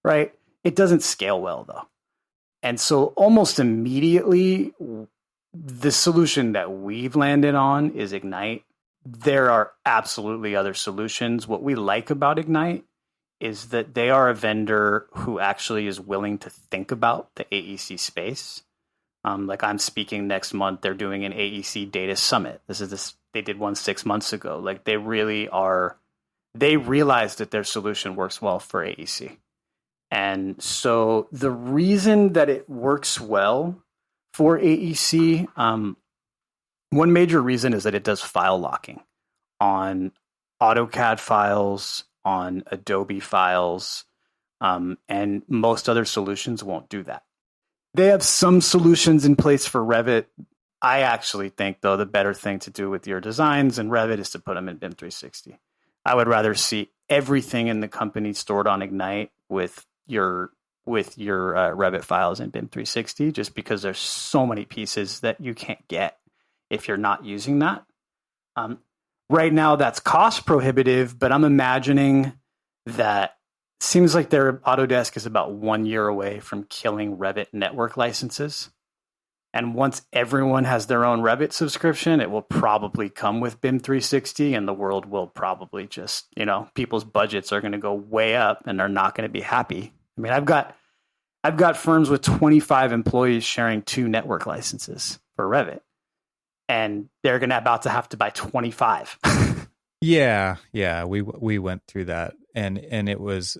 B: right? It doesn't scale well, though. And so almost immediately, the solution that we've landed on is Ignite. There are absolutely other solutions. What we like about Ignite is that they are a vendor who actually is willing to think about the AEC space. Like I'm speaking next month, they're doing an AEC data summit. They did one 6 months ago. Like they realized that their solution works well for AEC. And so the reason that it works well for AEC, one major reason is that it does file locking on AutoCAD files, on Adobe files, and most other solutions won't do that. They have some solutions in place for Revit. I actually think, though, the better thing to do with your designs in Revit is to put them in BIM 360. I would rather see everything in the company stored on Ignite with your Revit files in BIM 360, just because there's so many pieces that you can't get if you're not using that. Right now, that's cost prohibitive, but I'm imagining that seems like their Autodesk is about 1 year away from killing Revit network licenses. And once everyone has their own Revit subscription, it will probably come with BIM 360, and the world will probably just, people's budgets are going to go way up and they're not going to be happy. I mean, I've got firms with 25 employees sharing 2 network licenses for Revit, and they're about to have to buy 25.
A: Yeah, we went through that, and it was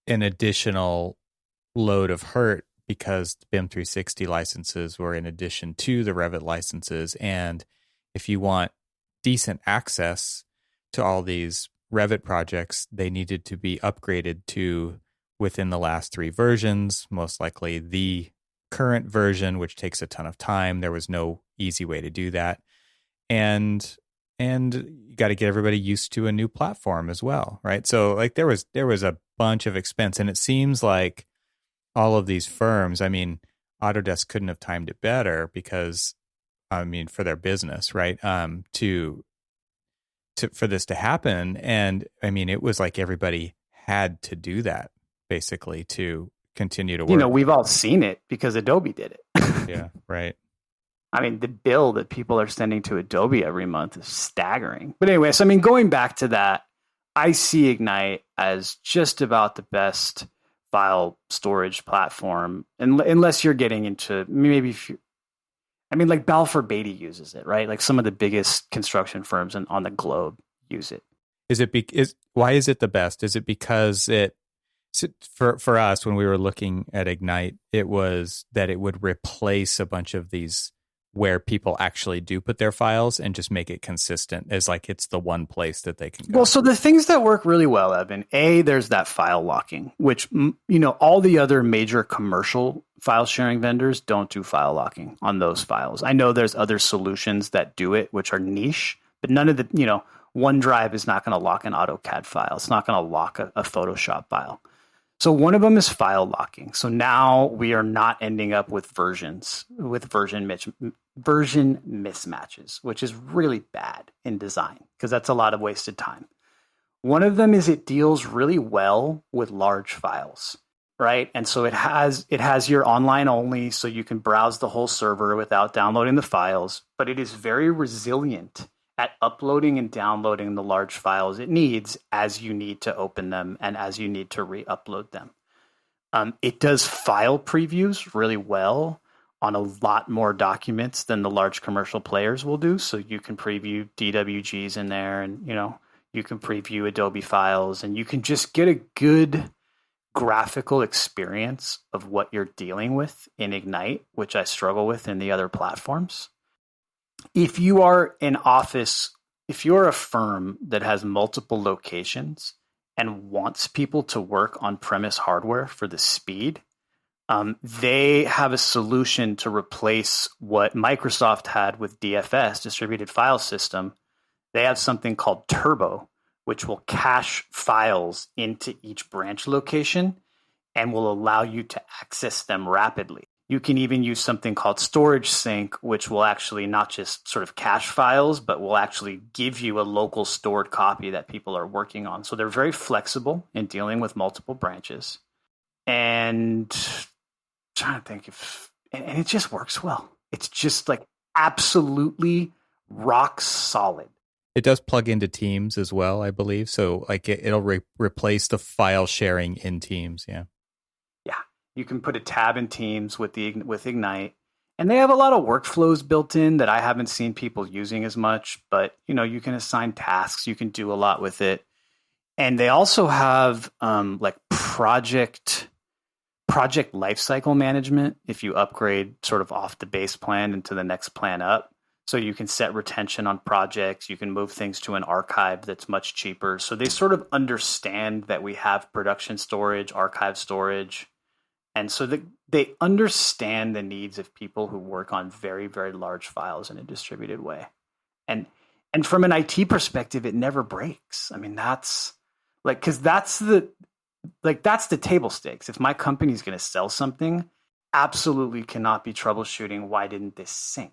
A: an additional load of hurt because the BIM 360 licenses were in addition to the Revit licenses, and if you want decent access to all these Revit projects, they needed to be upgraded to within the last 3 versions, most likely the current version, which takes a ton of time. There was no easy way to do that, and you got to get everybody used to a new platform as well, right? So like there was a bunch of expense, and it seems like all of these firms, I mean, Autodesk couldn't have timed it better because, I mean, for their business, right? For this to happen, and I mean, it was like everybody had to do that basically to continue to work.
B: We've all seen it because Adobe did it.
A: Yeah, right.
B: I mean, the bill that people are sending to Adobe every month is staggering. But anyway, so I mean, going back to that, I see Ignite as just about the best file storage platform, unless you're getting into like Balfour Beatty uses it, right? Like some of the biggest construction firms on the globe use it.
A: Why is it the best? Is it because for us, when we were looking at Ignite, it was that it would replace a bunch of these where people actually do put their files and just make it consistent as like it's the one place that they can go.
B: Well, so the things that work really well, Evan, there's that file locking, which, all the other major commercial file sharing vendors don't do file locking on those files. I know there's other solutions that do it, which are niche, but none of the, OneDrive is not going to lock an AutoCAD file. It's not going to lock a Photoshop file. So one of them is file locking. So now we are not ending up with version mismatches, which is really bad in design because that's a lot of wasted time. One of them is it deals really well with large files, right? And so it has your online only, so you can browse the whole server without downloading the files, but it is very resilient at uploading and downloading the large files it needs as you need to open them and as you need to re-upload them. It does file previews really well on a lot more documents than the large commercial players will do. So you can preview DWGs in there, and you can preview Adobe files, and you can just get a good graphical experience of what you're dealing with in Ignite, which I struggle with in the other platforms. If you are if you're a firm that has multiple locations and wants people to work on premise hardware for the speed, they have a solution to replace what Microsoft had with DFS, Distributed File System. They have something called Turbo, which will cache files into each branch location and will allow you to access them rapidly. You can even use something called Storage Sync, which will actually not just sort of cache files, but will actually give you a local stored copy that people are working on. So they're very flexible in dealing with multiple branches. And I'm trying to think and it just works well. It's just like absolutely rock solid.
A: It does plug into Teams as well, I believe. So like it'll replace the file sharing in Teams. Yeah.
B: You can put a tab in Teams with Ignite, and they have a lot of workflows built in that I haven't seen people using as much, but you can assign tasks, you can do a lot with it. And they also have like project lifecycle management if you upgrade sort of off the base plan into the next plan up. So you can set retention on projects, you can move things to an archive that's much cheaper. So they sort of understand that we have production storage, archive storage. And so they understand the needs of people who work on very, very large files in a distributed way. And from an IT perspective, it never breaks. I mean, that's like, because that's the table stakes. If my company is going to sell something, absolutely cannot be troubleshooting. Why didn't this sync?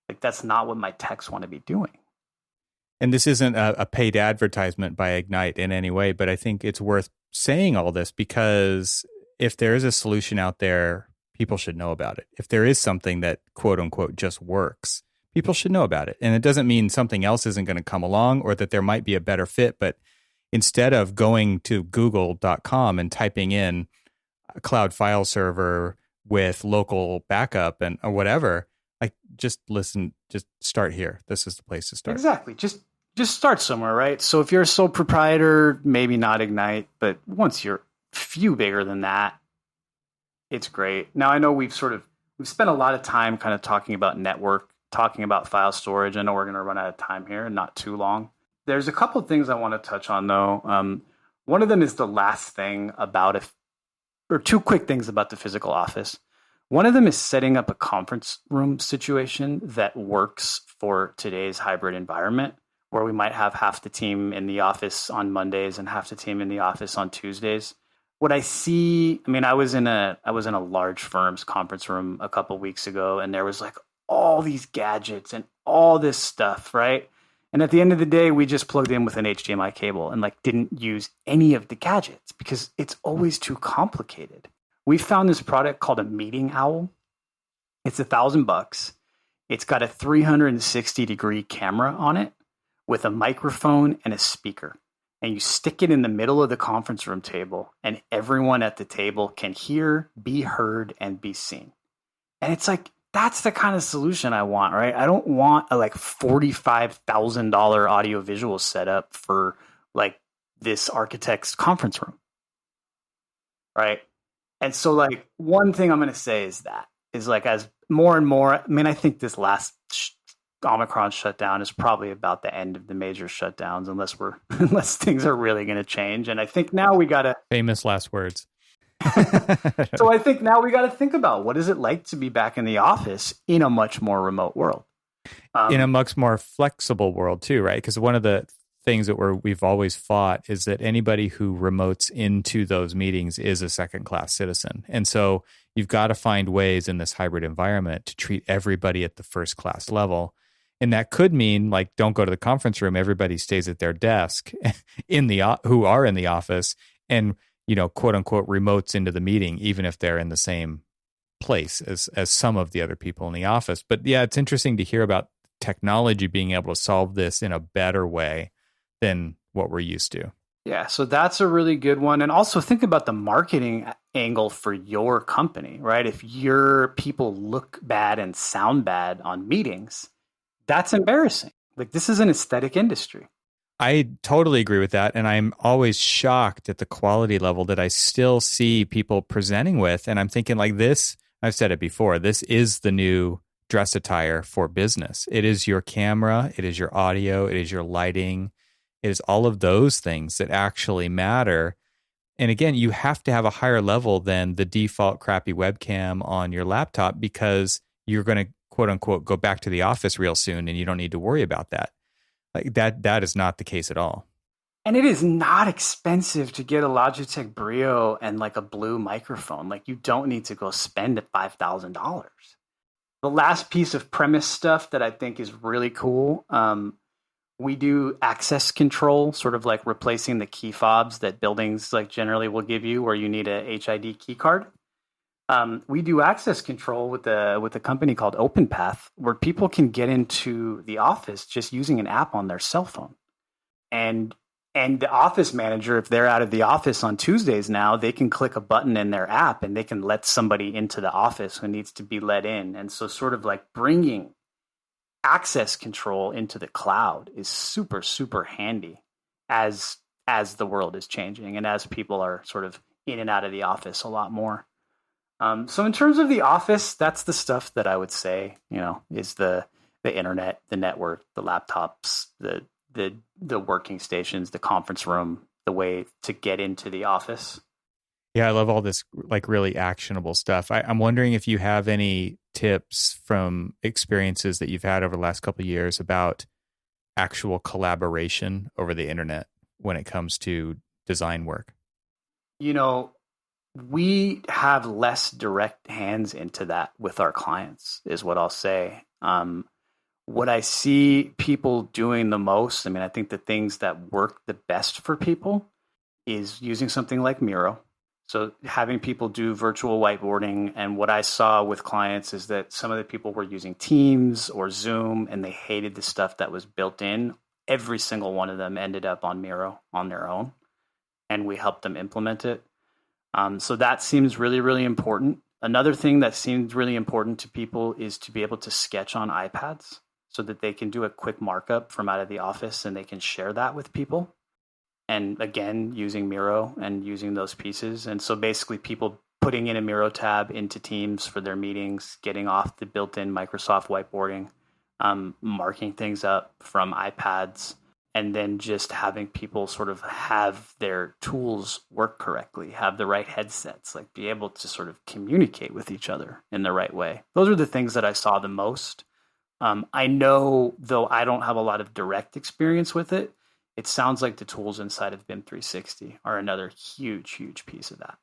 B: Like, that's not what my techs want to be doing.
A: And this isn't a paid advertisement by Ignite in any way, but I think it's worth saying all this because if there is a solution out there, people should know about it. If there is something that quote unquote just works, people should know about it. And it doesn't mean something else isn't going to come along or that there might be a better fit. But instead of going to google.com and typing in a cloud file server with local backup and or whatever, like just listen, just start here. This is the place to start.
B: Exactly. Just start somewhere, right? So if you're a sole proprietor, maybe not Ignite, but once you're a few bigger than that, it's great. Now I know we've spent a lot of time kind of talking about network, talking about file storage. I know we're going to run out of time here and not too long. There's a couple of things I want to touch on though. One of them is the last thing about or two quick things about the physical office. One of them is setting up a conference room situation that works for today's hybrid environment, where we might have half the team in the office on Mondays and half the team in the office on Tuesdays. What I see, I mean, I was in a large firm's conference room a couple of weeks ago, and there was like all these gadgets and all this stuff, right? And at the end of the day, we just plugged in with an HDMI cable and like didn't use any of the gadgets because it's always too complicated. We found this product called a Meeting Owl. It's $1,000. It's got a 360-degree camera on it with a microphone and a speaker. And you stick it in the middle of the conference room table, and everyone at the table can hear, be heard, and be seen. And it's like, that's the kind of solution I want, right? I don't want a like $45,000 audiovisual setup for like this architect's conference room, right? And so like one thing I'm going to say is like as more and more, I mean, I think this last Omicron shutdown is probably about the end of the major shutdowns, unless things are really going to change. And I think now we got to
A: famous last words.
B: So I think now we got to think about what is it like to be back in the office in a much more remote world,
A: in a much more flexible world too, right? Because one of the things that we've always fought is that anybody who remotes into those meetings is a second-class citizen, and so you've got to find ways in this hybrid environment to treat everybody at the first-class level. And that could mean like, don't go to the conference room. Everybody stays at their desk who are in the office and, quote unquote, remotes into the meeting, even if they're in the same place as some of the other people in the office. But yeah, it's interesting to hear about technology being able to solve this in a better way than what we're used to.
B: Yeah, so that's a really good one. And also think about the marketing angle for your company, right? If your people look bad and sound bad on meetings, that's embarrassing. Like, this is an aesthetic industry.
A: I totally agree with that. And I'm always shocked at the quality level that I still see people presenting with. And I'm thinking like this, I've said it before, this is the new dress attire for business. It is your camera, it is your audio, it is your lighting, it is all of those things that actually matter. And again, you have to have a higher level than the default crappy webcam on your laptop because you're going to quote unquote go back to the office real soon and you don't need to worry about that. Like that is not the case at all.
B: And it is not expensive to get a Logitech Brio and like a blue microphone. Like you don't need to go spend $5,000. The last piece of premise stuff that I think is really cool, we do access control, sort of like replacing the key fobs that buildings like generally will give you where you need a HID key card. We do access control with a company called OpenPath, where people can get into the office just using an app on their cell phone. And the office manager, if they're out of the office on Tuesdays now, they can click a button in their app and they can let somebody into the office who needs to be let in. And so sort of like bringing access control into the cloud is super, super handy as the world is changing and as people are sort of in and out of the office a lot more. So in terms of the office, that's the stuff that I would say, is the internet, the network, the laptops, the working stations, the conference room, the way to get into the office.
A: Yeah, I love all this like really actionable stuff. I'm wondering if you have any tips from experiences that you've had over the last couple of years about actual collaboration over the internet when it comes to design work.
B: We have less direct hands into that with our clients, is what I'll say. What I see people doing the most, I think the things that work the best for people is using something like Miro. So having people do virtual whiteboarding, and what I saw with clients is that some of the people were using Teams or Zoom and they hated the stuff that was built in. Every single one of them ended up on Miro on their own, and we helped them implement it. So that seems really, really important. Another thing that seems really important to people is to be able to sketch on iPads so that they can do a quick markup from out of the office and they can share that with people. And again, using Miro and using those pieces. And so basically people putting in a Miro tab into Teams for their meetings, getting off the built-in Microsoft whiteboarding, marking things up from iPads, and then just having people sort of have their tools work correctly, have the right headsets, like be able to sort of communicate with each other in the right way. Those are the things that I saw the most. I know, though I don't have a lot of direct experience with it, it sounds like the tools inside of BIM 360 are another huge, huge piece of that.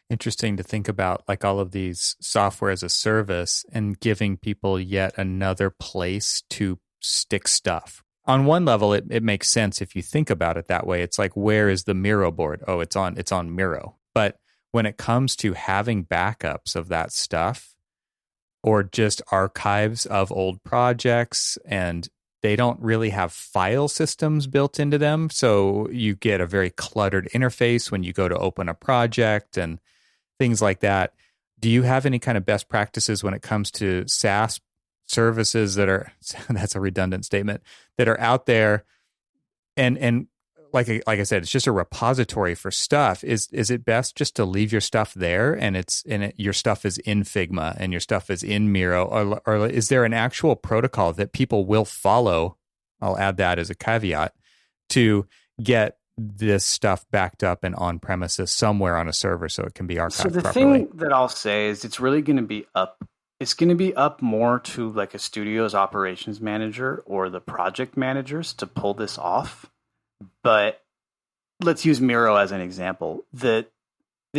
A: Interesting to think about, like all of these software as a service and giving people yet another place to stick stuff. On one level, it makes sense if you think about it that way. It's like, where is the Miro board? Oh, it's on Miro. But when it comes to having backups of that stuff or just archives of old projects, and they don't really have file systems built into them. So you get a very cluttered interface when you go to open a project and things like that. Do you have any kind of best practices when it comes to SaaS services that are, that's a redundant statement, that are out there and like I said, it's just a repository for stuff. Is it best just to leave your stuff there and your stuff is in Figma and your stuff is in Miro, or is there an actual protocol that people will follow? I'll add that as a caveat to get this stuff backed up and on premises somewhere on a server so it can be archived properly.
B: So the thing that I'll say is it's really going to be up. It's going to be up more to like a studio's operations manager or the project managers to pull this off. But let's use Miro as an example. The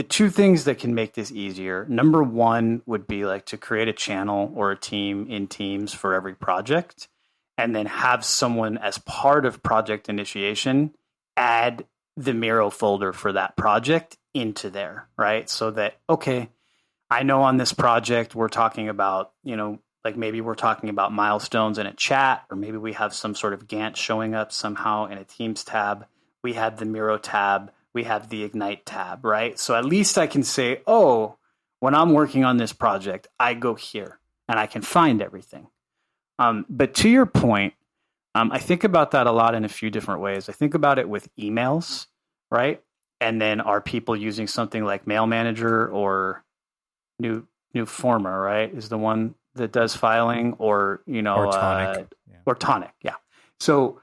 B: two things that can make this easier, number one would be like to create a channel or a team in Teams for every project, and then have someone as part of project initiation add the Miro folder for that project into there, right? So that, okay, I know on this project we're talking about, like maybe we're talking about milestones in a chat, or maybe we have some sort of Gantt showing up somehow in a Teams tab. We have the Miro tab. We have the Ignite tab, right? So at least I can say, oh, when I'm working on this project, I go here and I can find everything. But to your point, I think about that a lot in a few different ways. I think about it with emails, right? And then are people using something like Mail Manager or New Forma, right? Is the one that does filing, or
A: Tonic.
B: Or Tonic, yeah. So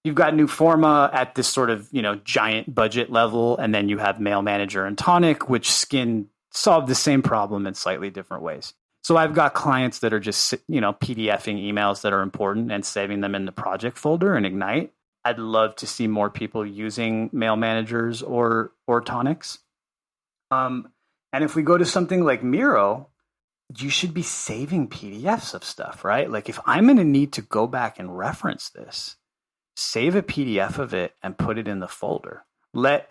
B: you've got New Forma at this sort of giant budget level, and then you have Mail Manager and Tonic, which can solve the same problem in slightly different ways. So I've got clients that are just PDFing emails that are important and saving them in the project folder in Ignite. I'd love to see more people using Mail Managers or Tonics. And if we go to something like Miro, you should be saving PDFs of stuff, right? Like if I'm going to need to go back and reference this, save a PDF of it and put it in the folder. Let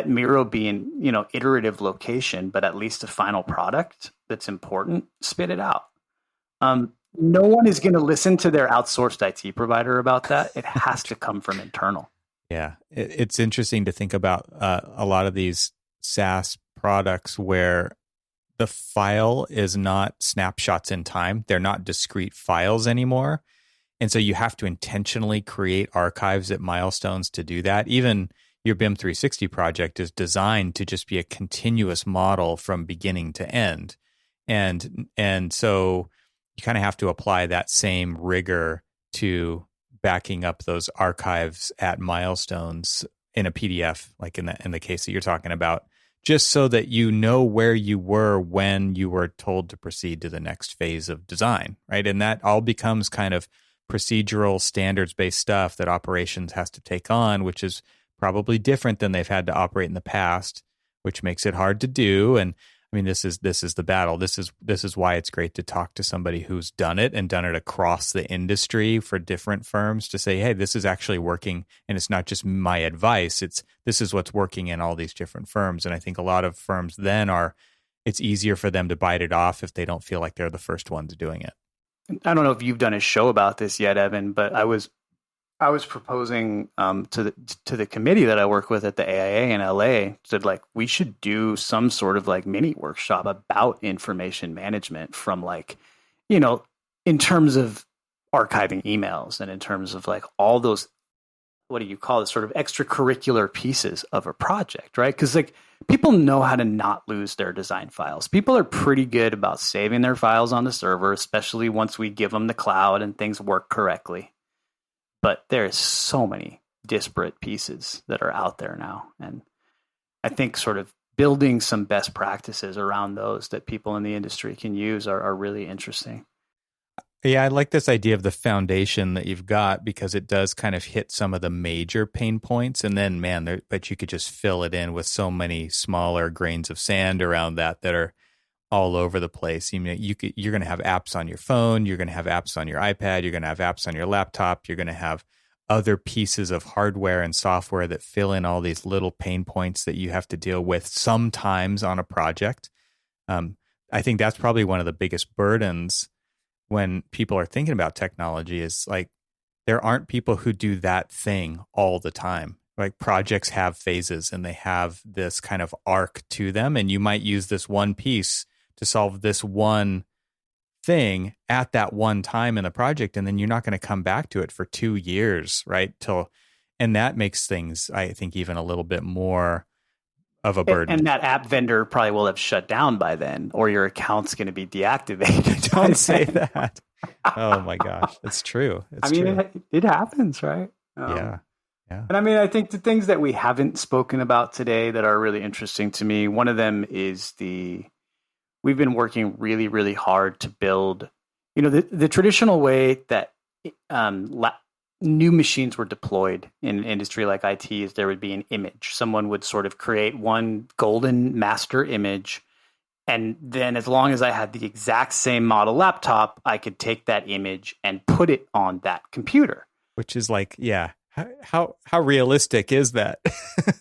B: Miro be in, iterative location, but at least a final product that's important, spit it out. No one is going to listen to their outsourced IT provider about that. It has to come from internal.
A: Yeah. It's interesting to think about a lot of these SaaS products where the file is not snapshots in time. They're not discrete files anymore. And so you have to intentionally create archives at milestones to do that. Even your BIM 360 project is designed to just be a continuous model from beginning to end. And so you kind of have to apply that same rigor to backing up those archives at milestones in a PDF, like in the case that you're talking about, just so that you know where you were when you were told to proceed to the next phase of design, right? And that all becomes kind of procedural standards-based stuff that operations has to take on, which is probably different than they've had to operate in the past, which makes it hard to do. And I mean, this is the battle. This is why it's great to talk to somebody who's done it and done it across the industry for different firms to say, hey, this is actually working, and it's not just my advice. This is what's working in all these different firms. And I think a lot of firms then it's easier for them to bite it off if they don't feel like they're the first ones doing it.
B: I don't know if you've done a show about this yet, Evan, but I was proposing to the committee that I work with at the AIA in LA, said like we should do some sort of like mini workshop about information management from like, in terms of archiving emails and in terms of like all those, what do you call it, sort of extracurricular pieces of a project, right? Because like people know how to not lose their design files. People are pretty good about saving their files on the server, especially once we give them the cloud and things work correctly. But there's so many disparate pieces that are out there now. And I think sort of building some best practices around those that people in the industry can use are really interesting.
A: Yeah, I like this idea of the foundation that you've got because it does kind of hit some of the major pain points. And then, man, but you could just fill it in with so many smaller grains of sand around that are all over the place. You're going to have apps on your phone. You're going to have apps on your iPad. You're going to have apps on your laptop. You're going to have other pieces of hardware and software that fill in all these little pain points that you have to deal with sometimes on a project. I think that's probably one of the biggest burdens when people are thinking about technology is like, there aren't people who do that thing all the time. Like projects have phases and they have this kind of arc to them. And you might use this one piece to solve this one thing at that one time in the project, and then you're not going to come back to it for 2 years, right? And that makes things, I think, even a little bit more of a burden.
B: And that app vendor probably will have shut down by then, or your account's going to be deactivated.
A: Don't say that. Oh my gosh, it's true.
B: It happens, right?
A: Yeah.
B: And I mean, I think the things that we haven't spoken about today that are really interesting to me, one of them is we've been working really, really hard to build, the traditional way that new machines were deployed in an industry like IT is there would be an image. Someone would sort of create one golden master image. And then as long as I had the exact same model laptop, I could take that image and put it on that computer.
A: Which is like, yeah. How realistic is that?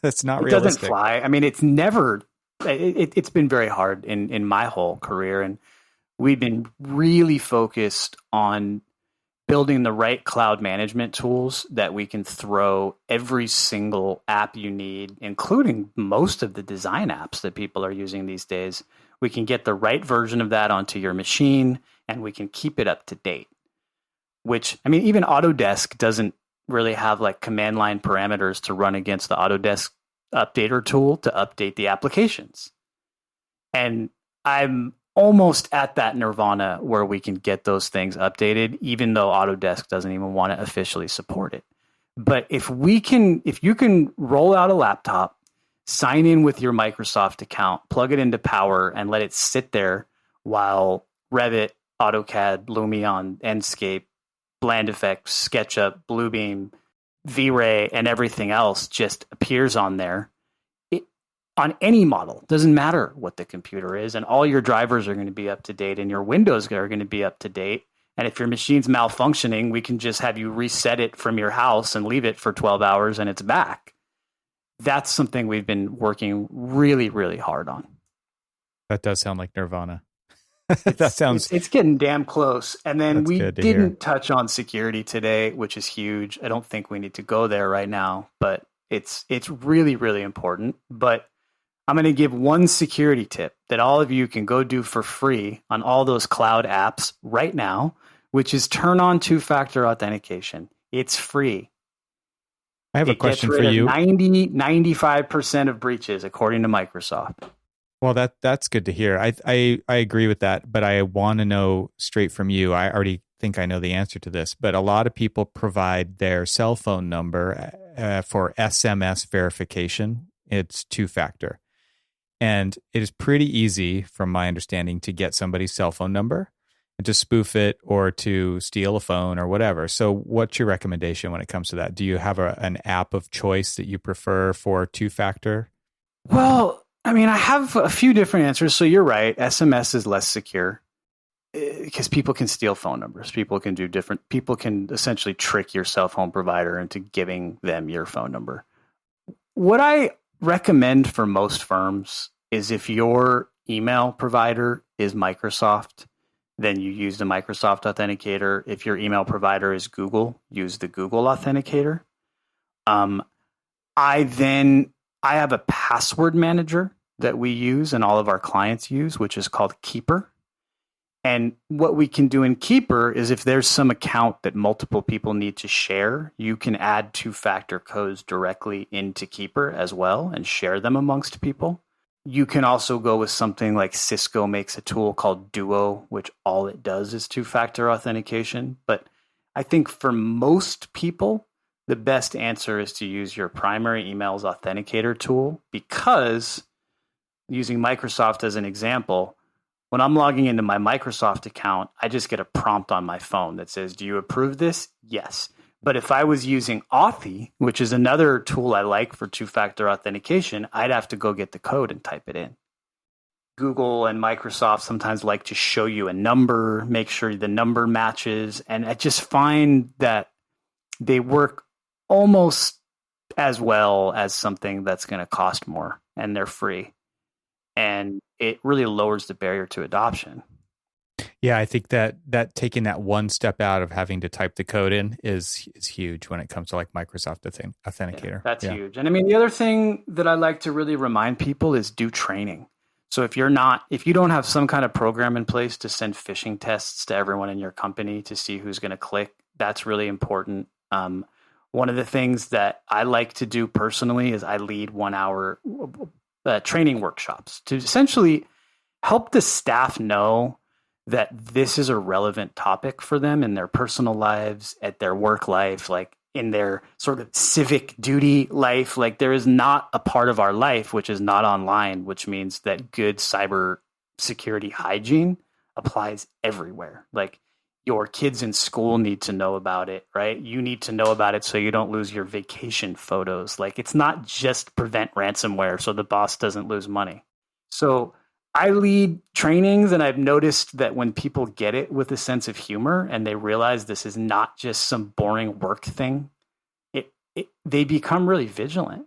A: That's not realistic.
B: It doesn't fly. I mean, it's never... It's been very hard in my whole career, and we've been really focused on building the right cloud management tools that we can throw every single app you need, including most of the design apps that people are using these days. We can get the right version of that onto your machine, and we can keep it up to date. Which, I mean, even Autodesk doesn't really have like command line parameters to run against the Autodesk updater tool to update the applications. And I'm almost at that nirvana where we can get those things updated, even though Autodesk doesn't even want to officially support it. But if you can roll out a laptop, sign in with your Microsoft account, plug it into Power, and let it sit there while Revit, AutoCAD, Lumion, Enscape, Bland Effects, SketchUp, Bluebeam, V-Ray, and everything else just appears on there. On any model, doesn't matter what the computer is, and all your drivers are going to be up to date, and your windows are going to be up to date. And if your machine's malfunctioning, we can just have you reset it from your house and leave it for 12 hours, and it's back. That's something we've been working really, really hard on.
A: That does sound like nirvana.
B: It's getting damn close. And then we didn't touch on security today, which is huge. I don't think we need to go there right now, but it's really, really important. But I'm going to give one security tip that all of you can go do for free on all those cloud apps right now, which is turn on two-factor authentication. It's free.
A: I have a question for you.
B: 95% of breaches, according to Microsoft.
A: Well, that's good to hear. I agree with that, but I want to know straight from you. I already think I know the answer to this, but a lot of people provide their cell phone number for SMS verification. It's two-factor. And it is pretty easy, from my understanding, to get somebody's cell phone number and to spoof it or to steal a phone or whatever. So what's your recommendation when it comes to that? Do you have an app of choice that you prefer for two-factor?
B: Well, I mean, I have a few different answers. So you're right. SMS is less secure because people can steal phone numbers. People can essentially trick your cell phone provider into giving them your phone number. What I recommend for most firms is if your email provider is Microsoft, then you use the Microsoft Authenticator. If your email provider is Google, use the Google Authenticator. I have a password manager that we use and all of our clients use, which is called Keeper. And what we can do in Keeper is if there's some account that multiple people need to share, you can add two-factor codes directly into Keeper as well and share them amongst people. You can also go with something like Cisco makes a tool called Duo, which all it does is two-factor authentication. But I think for most people, the best answer is to use your primary email's authenticator tool, because using Microsoft as an example, when I'm logging into my Microsoft account, I just get a prompt on my phone that says, do you approve this? Yes. But if I was using Authy, which is another tool I like for two-factor authentication, I'd have to go get the code and type it in. Google and Microsoft sometimes like to show you a number, make sure the number matches. And I just find that they work almost as well as something that's going to cost more, and they're free. And it really lowers the barrier to adoption.
A: Yeah, I think that taking that one step out of having to type the code in is huge when it comes to like Microsoft Authenticator.
B: Yeah, that's huge. And I mean, the other thing that I like to really remind people is do training. So if you don't have some kind of program in place to send phishing tests to everyone in your company to see who's going to click, that's really important. One of the things that I like to do personally is I lead 1 hour training workshops to essentially help the staff know that this is a relevant topic for them in their personal lives, at their work life, like in their sort of civic duty life. Like there is not a part of our life which is not online, which means that good cyber security hygiene applies everywhere. Like your kids in school need to know about it, right? You need to know about it so you don't lose your vacation photos. Like it's not just prevent ransomware so the boss doesn't lose money. So I lead trainings, and I've noticed that when people get it with a sense of humor and they realize this is not just some boring work thing, they become really vigilant.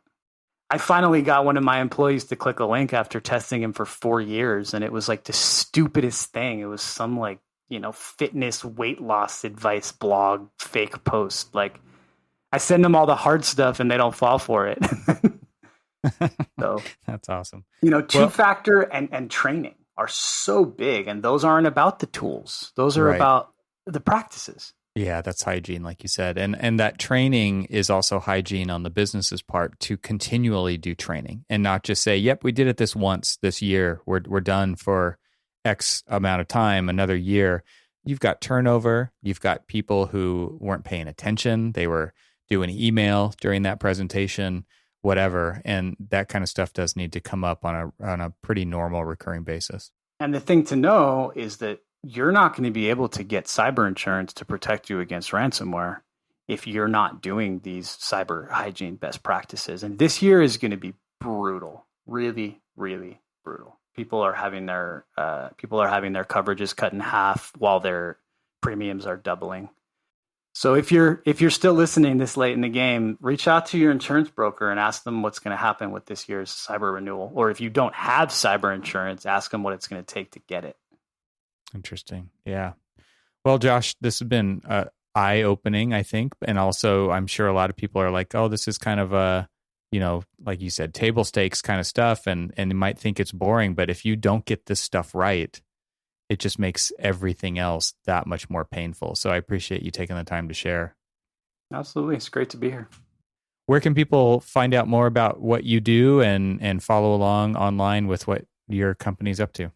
B: I finally got one of my employees to click a link after testing him for 4 years, and it was like the stupidest thing. It was some fitness weight loss advice blog fake post. Like I send them all the hard stuff and they don't fall for it. So
A: that's awesome.
B: Two-factor and training are so big, and those aren't about the tools. Those are about the practices.
A: Yeah, that's hygiene, like you said. And that training is also hygiene on the business's part to continually do training and not just say, yep, we did it this year. We're done for X amount of time, another year. You've got turnover. You've got people who weren't paying attention. They were doing email during that presentation, whatever. And that kind of stuff does need to come up on a pretty normal recurring basis.
B: And the thing to know is that you're not going to be able to get cyber insurance to protect you against ransomware if you're not doing these cyber hygiene best practices. And this year is going to be brutal, really, really brutal. People are having their coverages cut in half while their premiums are doubling. So if you're still listening this late in the game, reach out to your insurance broker and ask them what's going to happen with this year's cyber renewal. Or if you don't have cyber insurance, ask them what it's going to take to get it.
A: Interesting. Yeah. Well, Josh, this has been eye-opening, I think. And also, I'm sure a lot of people are like, oh, this is kind of a, like you said, table stakes kind of stuff. And you might think it's boring. But if you don't get this stuff right, it just makes everything else that much more painful. So I appreciate you taking the time to share.
B: Absolutely. It's great to be here.
A: Where can people find out more about what you do and follow along online with what your company's up to?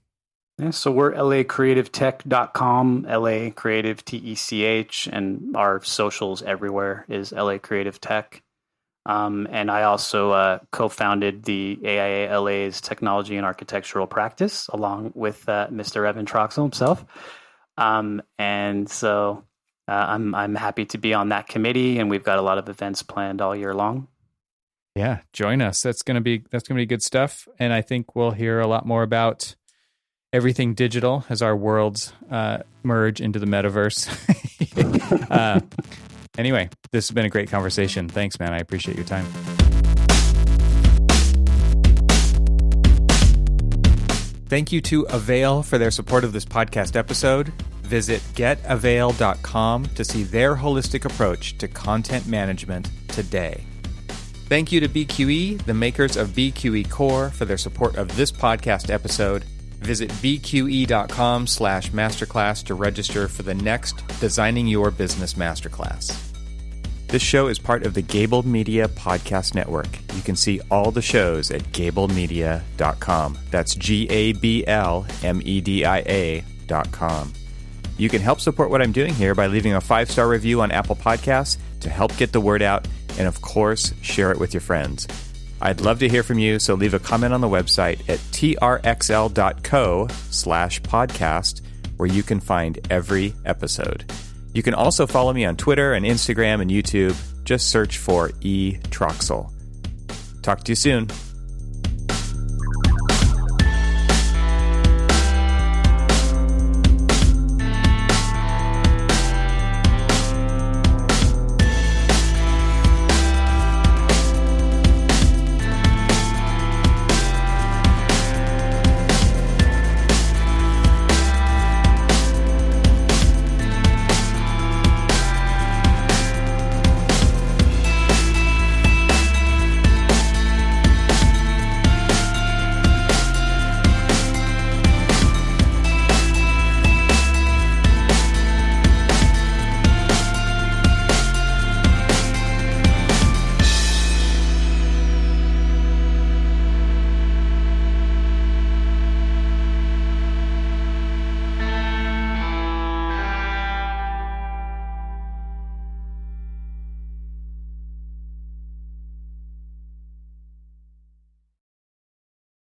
B: Yeah, so we're lacreativetech.com, LA Creative TECH, and our socials everywhere is LA Creative Tech. And I also co-founded the AIA LA's technology and architectural practice along with Mr. Evan Troxel himself. And so I'm happy to be on that committee, and we've got a lot of events planned all year long.
A: Yeah, join us. That's gonna be good stuff. And I think we'll hear a lot more about everything digital as our worlds merge into the metaverse. Anyway, this has been a great conversation. Thanks, man. I appreciate your time. Thank you to Avail for their support of this podcast episode. Visit getavail.com to see their holistic approach to content management today. Thank you to BQE, the makers of BQE Core, for their support of this podcast episode. Visit bqe.com/masterclass to register for the next Designing Your Business Masterclass. This show is part of the Gable Media Podcast Network. You can see all the shows at gablemedia.com. That's GABLMEDIA.com. You can help support what I'm doing here by leaving a 5-star review on Apple Podcasts to help get the word out, and of course, share it with your friends. I'd love to hear from you, so leave a comment on the website at trxl.co/podcast, where you can find every episode. You can also follow me on Twitter and Instagram and YouTube. Just search for E. Troxel. Talk to you soon.